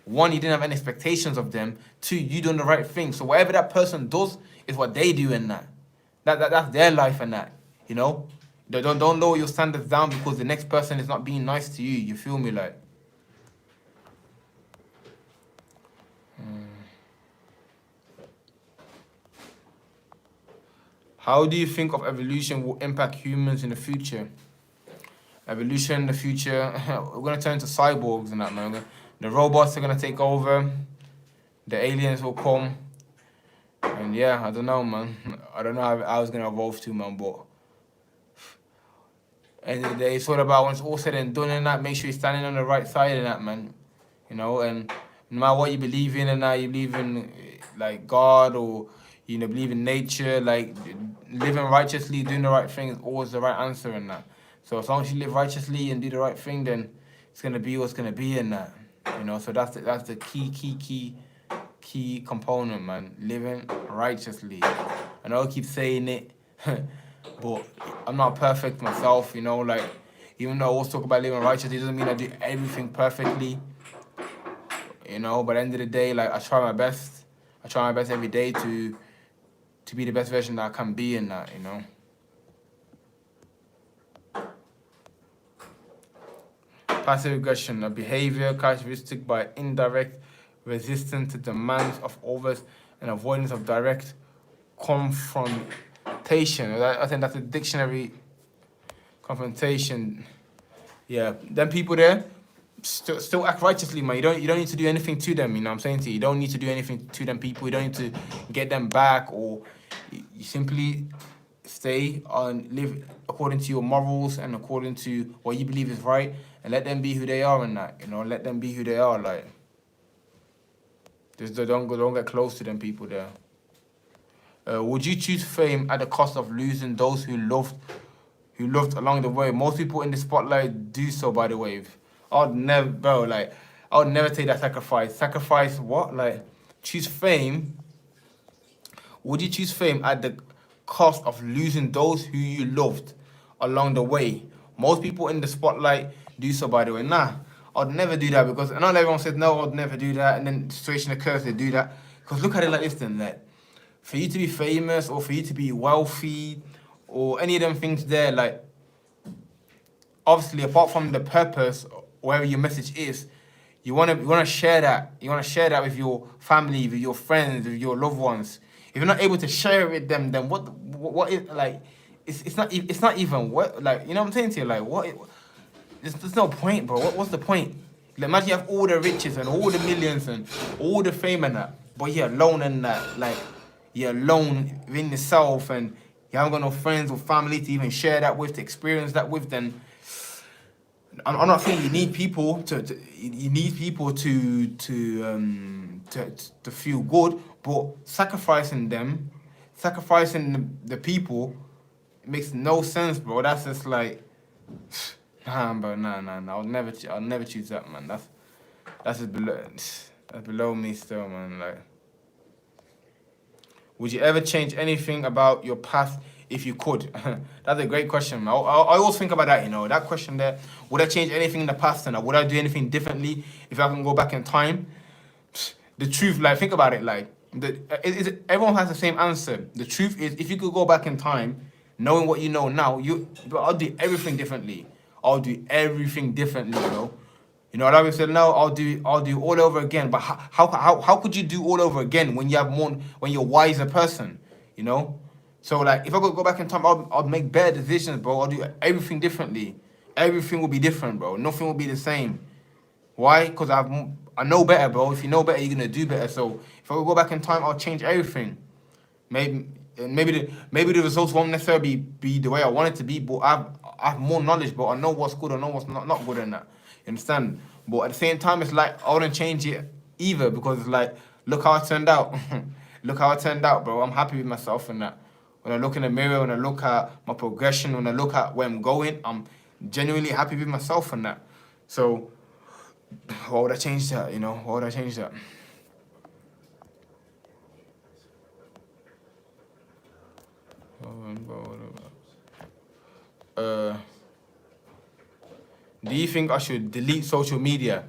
one, you didn't have any expectations of them. Two, you doing the right thing. So whatever that person does is what they do in that. That's their life and that. You know. Don't lower your standards down because the next person is not being nice to you. You feel me, like. How do you think of evolution will impact humans in the future? Evolution in the future, we're gonna turn into cyborgs and that, man. The robots are gonna take over. The aliens will come. And yeah, I don't know, man. I don't know how it's gonna evolve to, man, but end of the day, it's all about when it's all said and done and that, make sure you're standing on the right side of that, man. You know, and no matter what you believe in and that, you believe in like God or you know, believe in nature, like living righteously, doing the right thing is always the right answer in that. So as long as you live righteously and do the right thing, then it's gonna be what's gonna be in that. You know, so that's the key component, man. Living righteously. I know I keep saying it. But I'm not perfect myself, you know, like, even though I always talk about living righteously, it doesn't mean I do everything perfectly, you know, but at the end of the day, like, I try my best. I try my best every day to be the best version that I can be in that, you know. Passive aggression, a behavior characteristic by indirect resistance to demands of others and avoidance of direct confrontation. I think that's a dictionary. Confrontation. Yeah, them people there still act righteously, man. You don't need to do anything to them. You know what I'm saying to you? You don't need to do anything to them people. You don't need to get them back, or you simply stay on live according to your morals and according to what you believe is right, and let them be who they are in that. You know, let them be who they are. Like, just don't get close to them people there. Would you choose fame at the cost of losing those who loved along the way? Most people in the spotlight do so, by the way. I would never take that sacrifice. Sacrifice what? Like, choose fame. Would you choose fame at the cost of losing those who you loved along the way? Most people in the spotlight do so, by the way. Nah, I'd never do that because not everyone says no, I'd never do that, and then the situation occurs, they do that. Because look at it like this then, like, for you to be famous or for you to be wealthy or any of them things there, like, obviously apart from the purpose, whatever your message is, you wanna share that. You wanna share that with your family, with your friends, with your loved ones. If you're not able to share it with them, then what is, like, it's not even what, like, you know what I'm saying to you, like, what? There's no point, bro. What's the point? Like, imagine you have all the riches and all the millions and all the fame and that, but you're alone in that, like, you're alone within yourself and you haven't got no friends or family to even share that with, to experience that with, then I'm not saying you need people to feel good, but sacrificing the people, it makes no sense, bro. That's just like, bro, nah. I'll never choose that, man. That's below me still, man. Like, would you ever change anything about your past if you could? That's a great question, man. I always think about that, you know, that question there. Would I change anything in the past, and would I do anything differently if I can go back in time? The truth, like, think about it, like, everyone has the same answer. The truth is, if you could go back in time, knowing what you know now, I'll do everything differently. You know. You know, like I said, no, I'll do all over again. But how could you do all over again when you have more, when you're a wiser person? You know, so like if I could go back in time, I'll make better decisions, bro. I'll do everything differently. Everything will be different, bro. Nothing will be the same. Why? Because I know better, bro. If you know better, you're gonna do better. So if I could go back in time, I'll change everything. Maybe the results won't necessarily be the way I want it to be, but I have more knowledge, but I know what's good, I know what's not good in that. You understand? But at the same time, it's like I wouldn't change it either because it's like, look how it turned out. Look how it turned out, bro. I'm happy with myself and that. When I look in the mirror, when I look at my progression, when I look at where I'm going, I'm genuinely happy with myself and that. So why would I change that? You know, why would I change that? Do you think I should delete social media?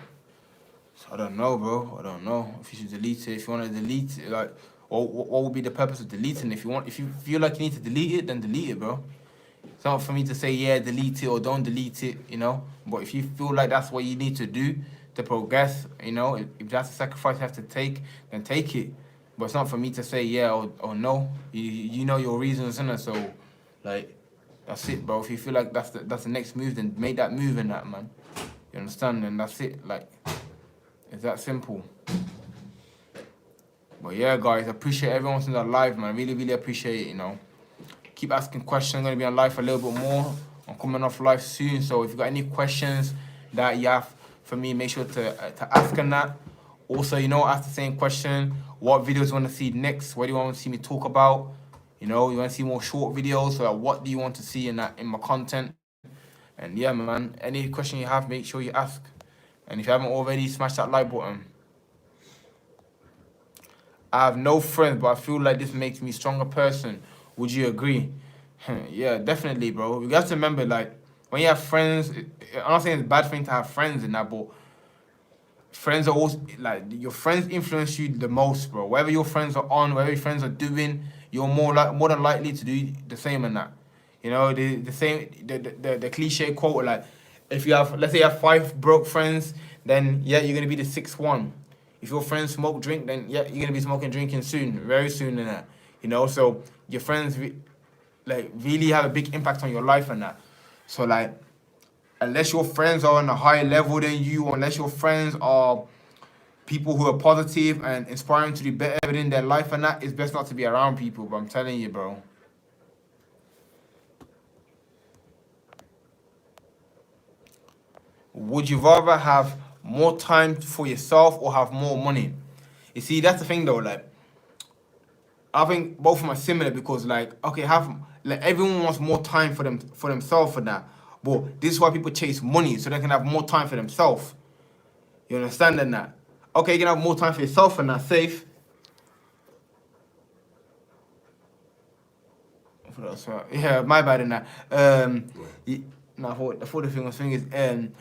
I don't know, bro. I don't know if you should delete it. If you want to delete it, like, what would be the purpose of deleting? If you feel like you need to delete it, then delete it, bro. It's not for me to say, yeah, delete it or don't delete it, you know. But if you feel like that's what you need to do to progress, you know, if that's a sacrifice you have to take, then take it. But it's not for me to say, yeah or no. You know your reasons, innit? So, like, that's it, bro. If you feel like that's the next move, then make that move in that, man. You understand? And that's it. Like, it's that simple. But yeah, guys, I appreciate everyone who's on live, man. Really, really appreciate it, you know. Keep asking questions. I'm going to be on live for a little bit more. I'm coming off live soon. So if you got any questions that you have for me, make sure to ask on that. Also, you know, ask the same question. What videos you want to see next? What do you want to see me talk about? You know, you want to see more short videos? So what do you want to see in my content? And yeah, man, any question you have, make sure you ask. And if you haven't already, smash that like button. I have no friends, but I feel like this makes me a stronger person. Would you agree? Yeah, definitely, bro. You have to remember, like, when you have friends, I'm not saying it's a bad thing to have friends and that, but friends are also, like, your friends influence you the most, bro. Whatever your friends are on, whatever your friends are doing, you're more than likely to do the same in that. You know, the same, the cliche quote, like, if you have, let's say you have 5 broke friends, then yeah, you're gonna be the 6th one. If your friends smoke, drink, then yeah, you're gonna be smoking, drinking soon, very soon in that. You know, so your friends really have a big impact on your life and that. So like, unless your friends are on a higher level than you, or unless your friends are people who are positive and inspiring to do better within their life and that, it's best not to be around people, but I'm telling you, bro. Would you rather have more time for yourself or have more money? You see, that's the thing though, like, I think both of them are similar because, like, okay, everyone wants more time for themselves for that. But this is why people chase money, so they can have more time for themselves. You understand that? Okay, you can have more time for yourself and that's safe. Yeah, my bad in that. I thought the thing is,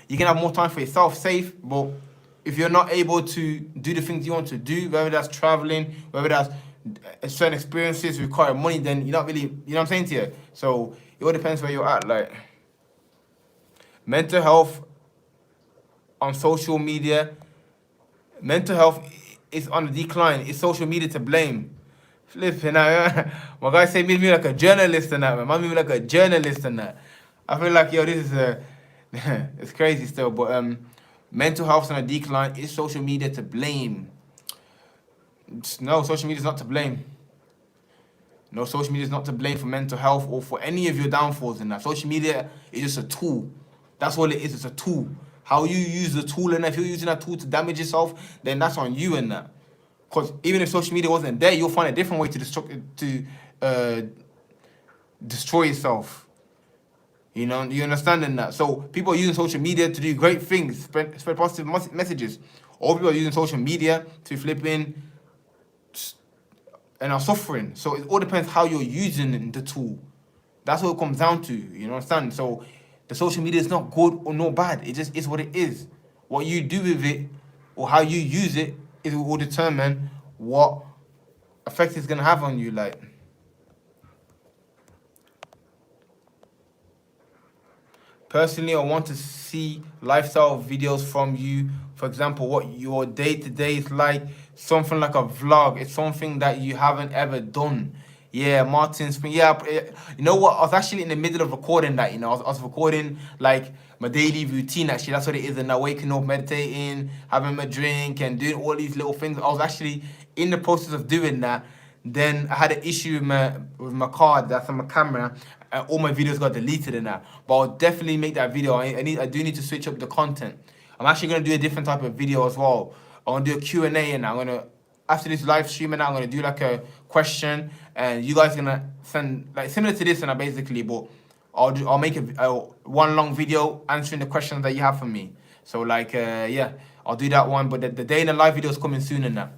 you can have more time for yourself, safe, but if you're not able to do the things you want to do, whether that's traveling, whether that's certain experiences require money, then you're not really, you know what I'm saying to you? So it all depends where you're at. Like, mental health on social media, mental health is on the decline. Is social media to blame? Flipping out. My guy say me like a journalist and that, man. Man, me like a journalist and that. I feel like, yo, this is it's crazy still, but mental health's on a decline. Is social media to blame? No, social media is not to blame. No, social media is not to blame for mental health or for any of your downfalls in that. Social media is just a tool. That's all it is. It's a tool. How you use the tool, and if you're using that tool to damage yourself, then that's on you in that. Because even if social media wasn't there, you'll find a different way to destroy yourself. You know, you understanding that? So people are using social media to do great things, spread positive messages. Or people are using social media to flip in and are suffering. So it all depends how you're using the tool. That's what it comes down to. You understand? So the social media is not good or not bad. It just is what it is. What you do with it or how you use it is what will determine what effect it's gonna have on you. Like, Personally, I want to see lifestyle videos from you. For example, what your day-to-day is like, something like a vlog. It's something that you haven't ever done. Yeah, Martin Spring. Yeah, you know what? I was actually in the middle of recording that. I was recording like my daily routine. Actually, that's what it is. And now waking up, meditating, having my drink, and doing all these little things. I was actually in the process of doing that. Then I had an issue with my card. That's on my camera. And all my videos got deleted in that. But I'll definitely make that video. I do need to switch up the content. I'm actually gonna do a different type of video as well. I'm gonna do a Q&A, and I'm gonna, after this live streaming, I'm gonna do like a question, and you guys gonna send like similar to this, and basically, but I'll make a one long video answering the questions that you have for me. So like yeah, I'll do that one. But the day in the live video is coming soon in that.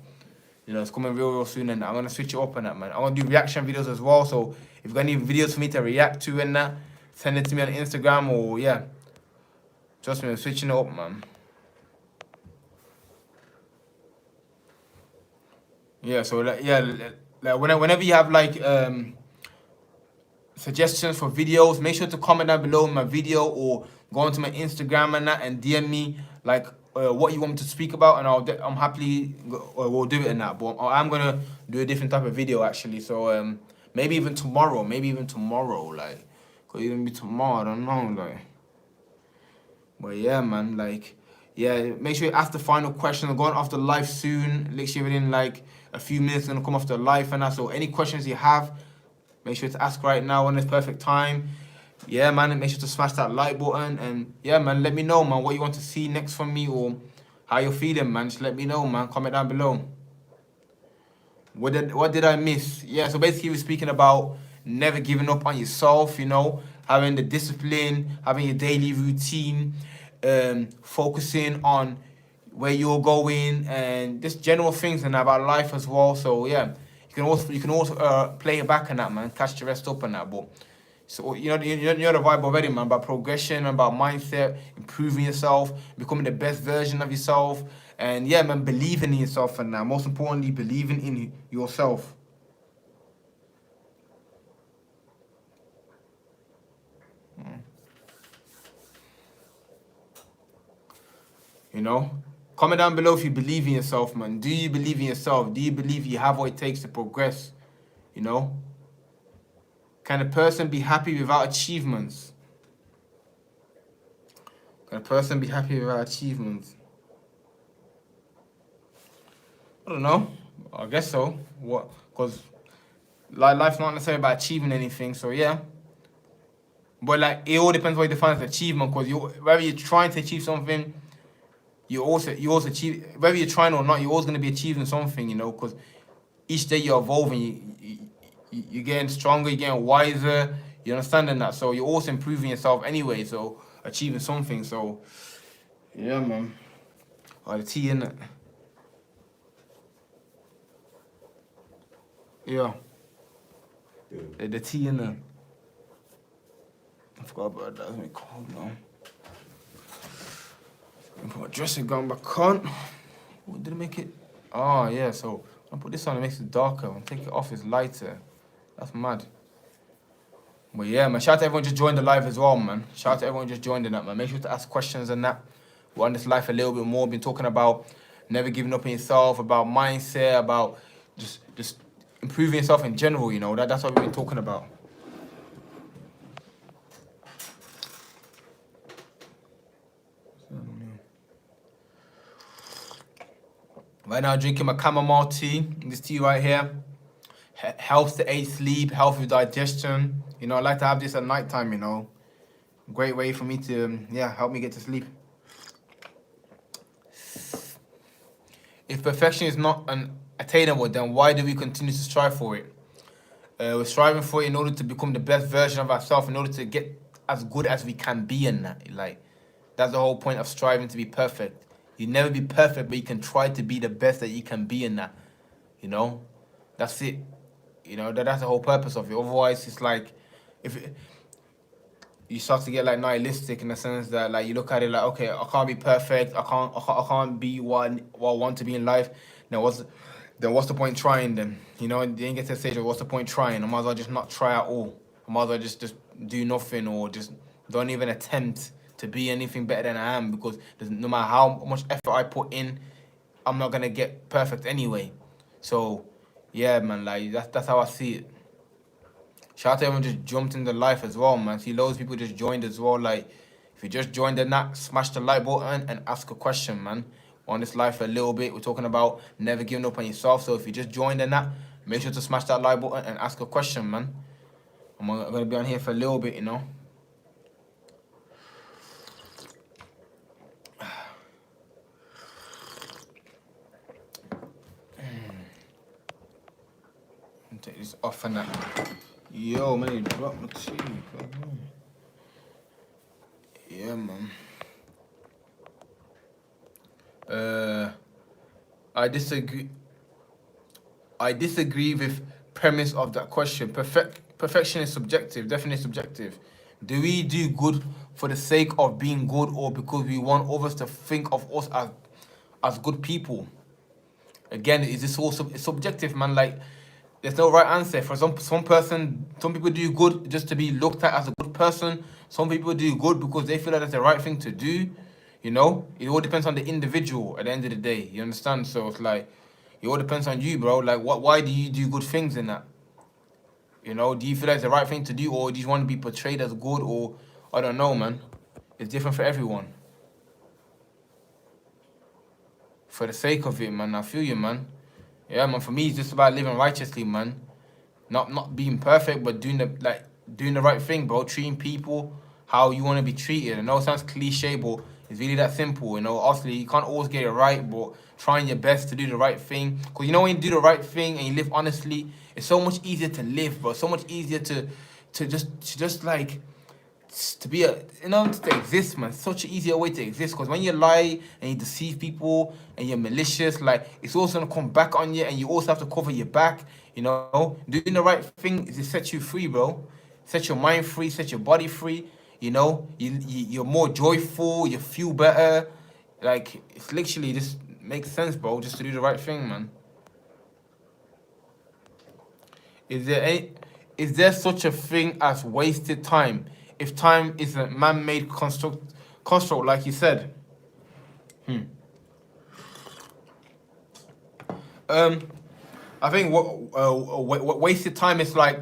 It's coming real soon, and I'm gonna switch it up on that, man. I'm gonna do reaction videos as well. So if you've got any videos for me to react to and that, send it to me on Instagram, or yeah. Trust me, I'm switching it up, man. Yeah, so like, yeah, like whenever you have like suggestions for videos, make sure to comment down below in my video, or go onto my Instagram and that, and DM me like what you want me to speak about, and I'm happily we'll do it in that. But I'm gonna do a different type of video actually. So maybe even tomorrow, like could even be tomorrow. I don't know, like. But yeah, man, like, yeah, make sure you ask the final question. I'm going off the live soon. Literally within like a few minutes, I'm gonna come off the live and that. So any questions you have, make sure to ask right now when it's perfect time. Yeah, man, and make sure to smash that like button. And yeah, man, let me know, man, what you want to see next from me, or how you're feeling, man. Just let me know, man. Comment down below. What did I miss? Yeah, so basically we're speaking about never giving up on yourself, having the discipline, having your daily routine, focusing on where you're going, and just general things and about life as well. So yeah, you can also play it back on that, man. Catch the rest up on that. But so you know the vibe already, man. About progression, about mindset, improving yourself, becoming the best version of yourself, and yeah, man, believing in yourself, and now most importantly, believing in yourself. Comment down below if you believe in yourself, man. Do you believe in yourself? Do you believe you have what it takes to progress? Can a person be happy without achievements? Can a person be happy without achievements? I don't know. I guess so. What? Because life's not necessarily about achieving anything, so yeah. But like, it all depends what you define as achievement, because whether you're trying to achieve something, you also achieve, whether you're trying or not, you're always going to be achieving something, because each day you're evolving, you're getting stronger, you're getting wiser, you understanding that, so you're also improving yourself anyway, so achieving something, so yeah, man. Oh, the tea in it. Yeah. The tea in it. I forgot about that. It's me cold now. Put my dressing gown back on. What did it make it? Oh yeah, so I put this on, it makes it darker. When I take it off, it's lighter. That's mad. But yeah, man, shout out to everyone just joined the live as well, man. Shout out to everyone just joined in that, man. Make sure to ask questions and that. We're on this life a little bit more. Been talking about never giving up on yourself, about mindset, about just improving yourself in general, That's what we've been talking about. Right now, drinking my chamomile tea. This tea right here helps to aid sleep, helps with digestion. I like to have this at night time. Great way for me to, help me get to sleep. If perfection is not attainable, then why do we continue to strive for it? We're striving for it in order to become the best version of ourselves, in order to get as good as we can be in that. Like, that's the whole point of striving to be perfect. You never be perfect, but you can try to be the best that you can be in that. That's it. That's the whole purpose of it. Otherwise, it's like, you start to get like nihilistic in the sense that like you look at it like, okay, I can't be perfect. I can't be what I want to be in life. Then what's the point trying then? You didn't get to the stage of what's the point trying? I might as well just not try at all. I might as well just do nothing, or just don't even attempt to be anything better than I am, because no matter how much effort I put in, I'm not gonna get perfect anyway. So yeah, man, like that's how I see it. Shout out to everyone just jumped into life as well, man. See loads of people just joined as well. Like if you just joined the nap, smash the like button and ask a question, man. On this life a little bit, we're talking about never giving up on yourself. So if you just joined the nap, make sure to smash that like button and ask a question, man. I'm gonna be on here for a little bit, you know. Take this off and that. Yo, man, you dropped my tea. Yeah, man. I disagree. I disagree with premise of that question. Perfection is subjective, definitely subjective. Do we do good for the sake of being good, or because we want others to think of us as good people? Again, is this also it's subjective, man? Like, there's no right answer. For some person, some people do good just to be looked at as a good person. Some people do good because they feel like that's the right thing to do. You know, it all depends on the individual at the end of the day. You understand? So it's like, it all depends on you, bro. Like, why do you do good things in that? You know, do you feel like it's the right thing to do, or do you want to be portrayed as good, or I don't know, man. It's different for everyone. For the sake of it, man, I feel you, man. Yeah, man. For me, it's just about living righteously, man. Not being perfect, but doing the right thing, bro. Treating people how you want to be treated. I know it sounds cliche, but it's really that simple. You know, obviously you can't always get it right, but trying your best to do the right thing. Cause you know when you do the right thing and you live honestly, it's so much easier to live, bro. So much easier to just like to be a to exist, man. Such an easier way to exist, because when you lie and you deceive people and you're malicious, like it's also gonna come back on you, and you also have to cover your back. You know, doing the right thing is to set you free, bro. Set your mind free, set your body free. You know, you're more joyful, you feel better. Like it's literally just makes sense, bro. Just to do the right thing, man. Is there any, is there such a thing as wasted time? If time is a man-made construct, like you said. I think what wasted time is like,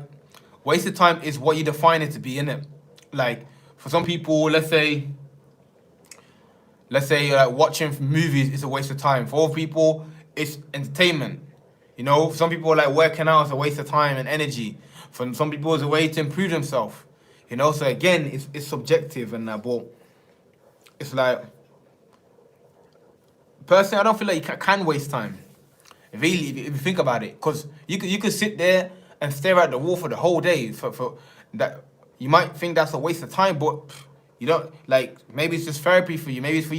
wasted time is what you define it to be, innit? Like for some people, let's say watching movies is a waste of time. For other people, it's entertainment. You know, some people are like working out is a waste of time and energy. For some people, it's a way to improve themselves. You know, so again, it's subjective and that, but it's like, personally, I don't feel like you can waste time. Really, if you think about it, because you could sit there and stare at the wall for the whole day. For that, you might think that's a waste of time, but you don't, like, maybe it's just therapy for you. Maybe it's for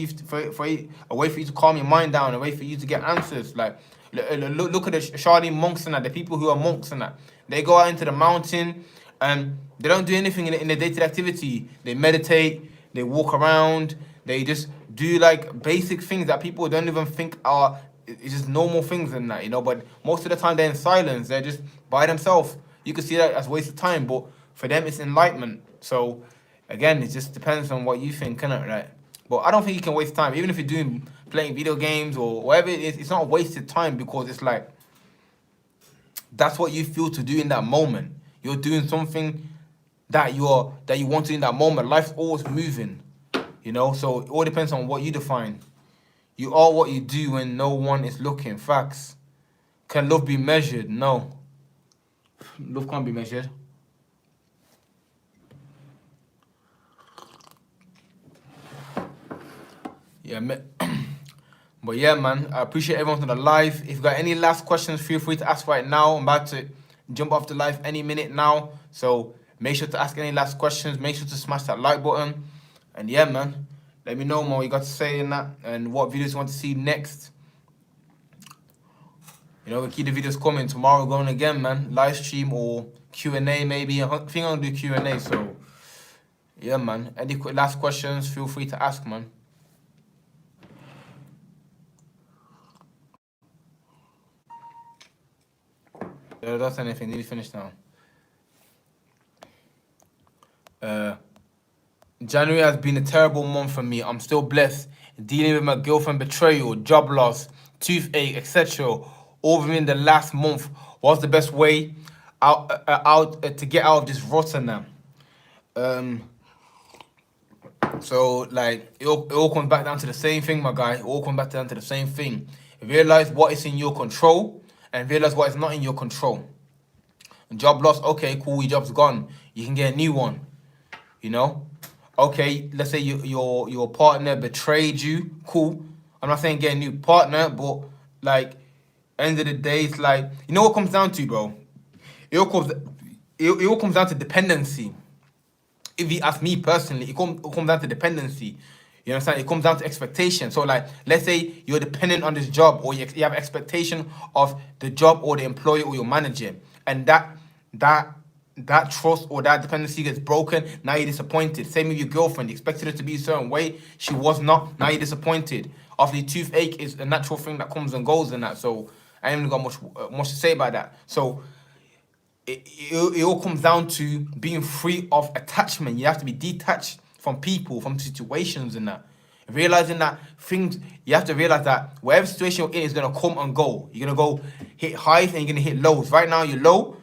you a way for you to calm your mind down, a way for you to get answers. Like look at the Shaolin monks and that, the people who are monks and that. They go out into the mountain and they don't do anything in the day-to-day activity. They meditate, they walk around, they just do like basic things that people don't even think are, it's just normal things and that, you know. But most of the time they're in silence, they're just by themselves. You could see that as waste of time, but for them it's enlightenment. So again, it just depends on what you think, innit, right? But I don't think you can waste time, even if you're playing video games or whatever it is. It's not wasted time, because it's like that's what you feel to do in that moment. You're doing something that you want to do in that moment. Life's always moving, you know. So it all depends on what you define. You are what you do when no one is looking. Facts. Can love be measured? No. Love can't be measured. Yeah, but yeah, man, I appreciate everyone on the live. If you got any last questions, feel free to ask right now. I'm about to jump off the live any minute now. So make sure to ask any last questions. Make sure to smash that like button. And yeah, man, let me know more what you got to say in that and what videos you want to see next. You know, we'll keep the videos coming. Tomorrow we're going again, man. Live stream or Q&A maybe. I think I'm going to do Q&A. So yeah, man. Any last questions, feel free to ask, man. That's anything. Nearly finished now. January has been a terrible month for me. I'm still blessed. Dealing with my girlfriend betrayal, job loss, toothache, etc. All within the last month. What's the best way to get out of this rotter now? So like it all comes back down to the same thing, my guy. It all comes back down to the same thing. Realize what is in your control and realize what is not in your control. Job loss, okay, cool, your job's gone. You can get a new one. You know? Okay, let's say your partner betrayed you. Cool. I'm not saying get a new partner, but like end of the day, it's like you know what comes down to, bro? It all comes down to dependency. If you ask me personally, it comes down to dependency. You understand? It comes down to expectation. So, like, let's say you're dependent on this job, or you have expectation of the job or the employer or your manager, and that trust or that dependency gets broken. Now you're disappointed. Same with your girlfriend. You expected her to be a certain way, she was not. Now you're disappointed. Obviously, toothache is a natural thing that comes and goes, and that. So I ain't even got much to say about that. So it all comes down to being free of attachment. You have to be detached from people, from situations and that. Realizing that things, you have to realize that whatever situation you're in is going to come and go. You're going to go hit highs and you're going to hit lows. Right now, you're low.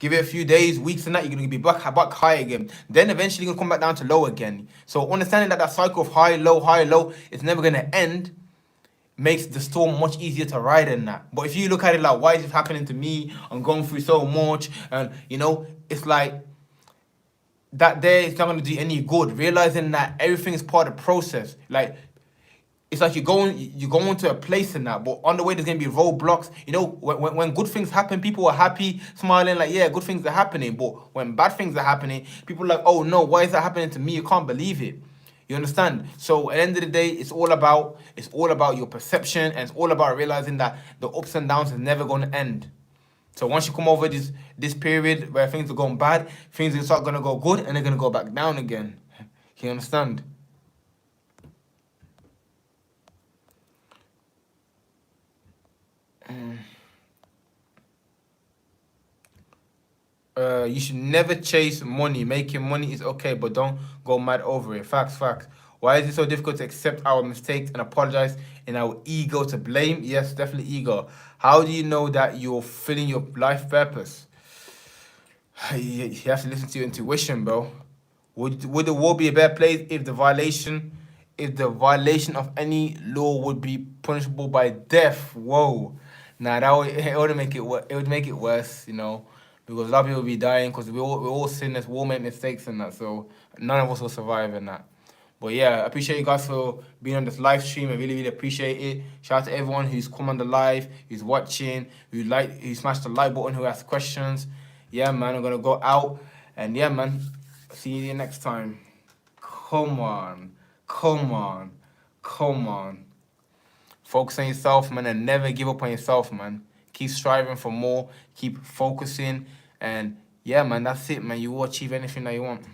Give it a few days, weeks and that, you're going to be back high again. Then eventually you're going to come back down to low again. So understanding that cycle of high, low, is never going to end makes the storm much easier to ride in that. But if you look at it like, why is this happening to me? I'm going through so much. And, you know, it's like that day it's not going to do any good. Realizing that everything is part of the process. Like, it's like you're going to a place in that, but on the way there's going to be roadblocks. You know, when good things happen, people are happy, smiling, like, yeah, good things are happening. But when bad things are happening, people are like, oh no, why is that happening to me? You can't believe it. You understand? So at the end of the day, it's all about your perception, and it's all about realizing that the ups and downs is never going to end. So once you come over this period where things are going bad, things are start going to go good, and they're going to go back down again. You understand? You should never chase money. Making money is okay, but don't go mad over it. Facts. Why is it so difficult to accept our mistakes and apologize in our ego to blame? Yes, definitely ego. How do you know that you're filling your life purpose? You have to listen to your intuition, bro. Would the world be a better place if the violation of any law would be punishable by death? Whoa. Nah, it would make it worse, you know, because a lot of people will be dying because we're all sinners, we all make mistakes and that, so none of us will survive in that. But yeah, I appreciate you guys for being on this live stream. I really appreciate it. Shout out to everyone who's come on the live, who's watching, who smashed the like button, who asked questions. Yeah, man, I'm gonna go out, and yeah, man, see you next time. Come on. Focus on yourself, man, and never give up on yourself, man. Keep striving for more, keep focusing, and yeah, man, that's it, man. You will achieve anything that you want.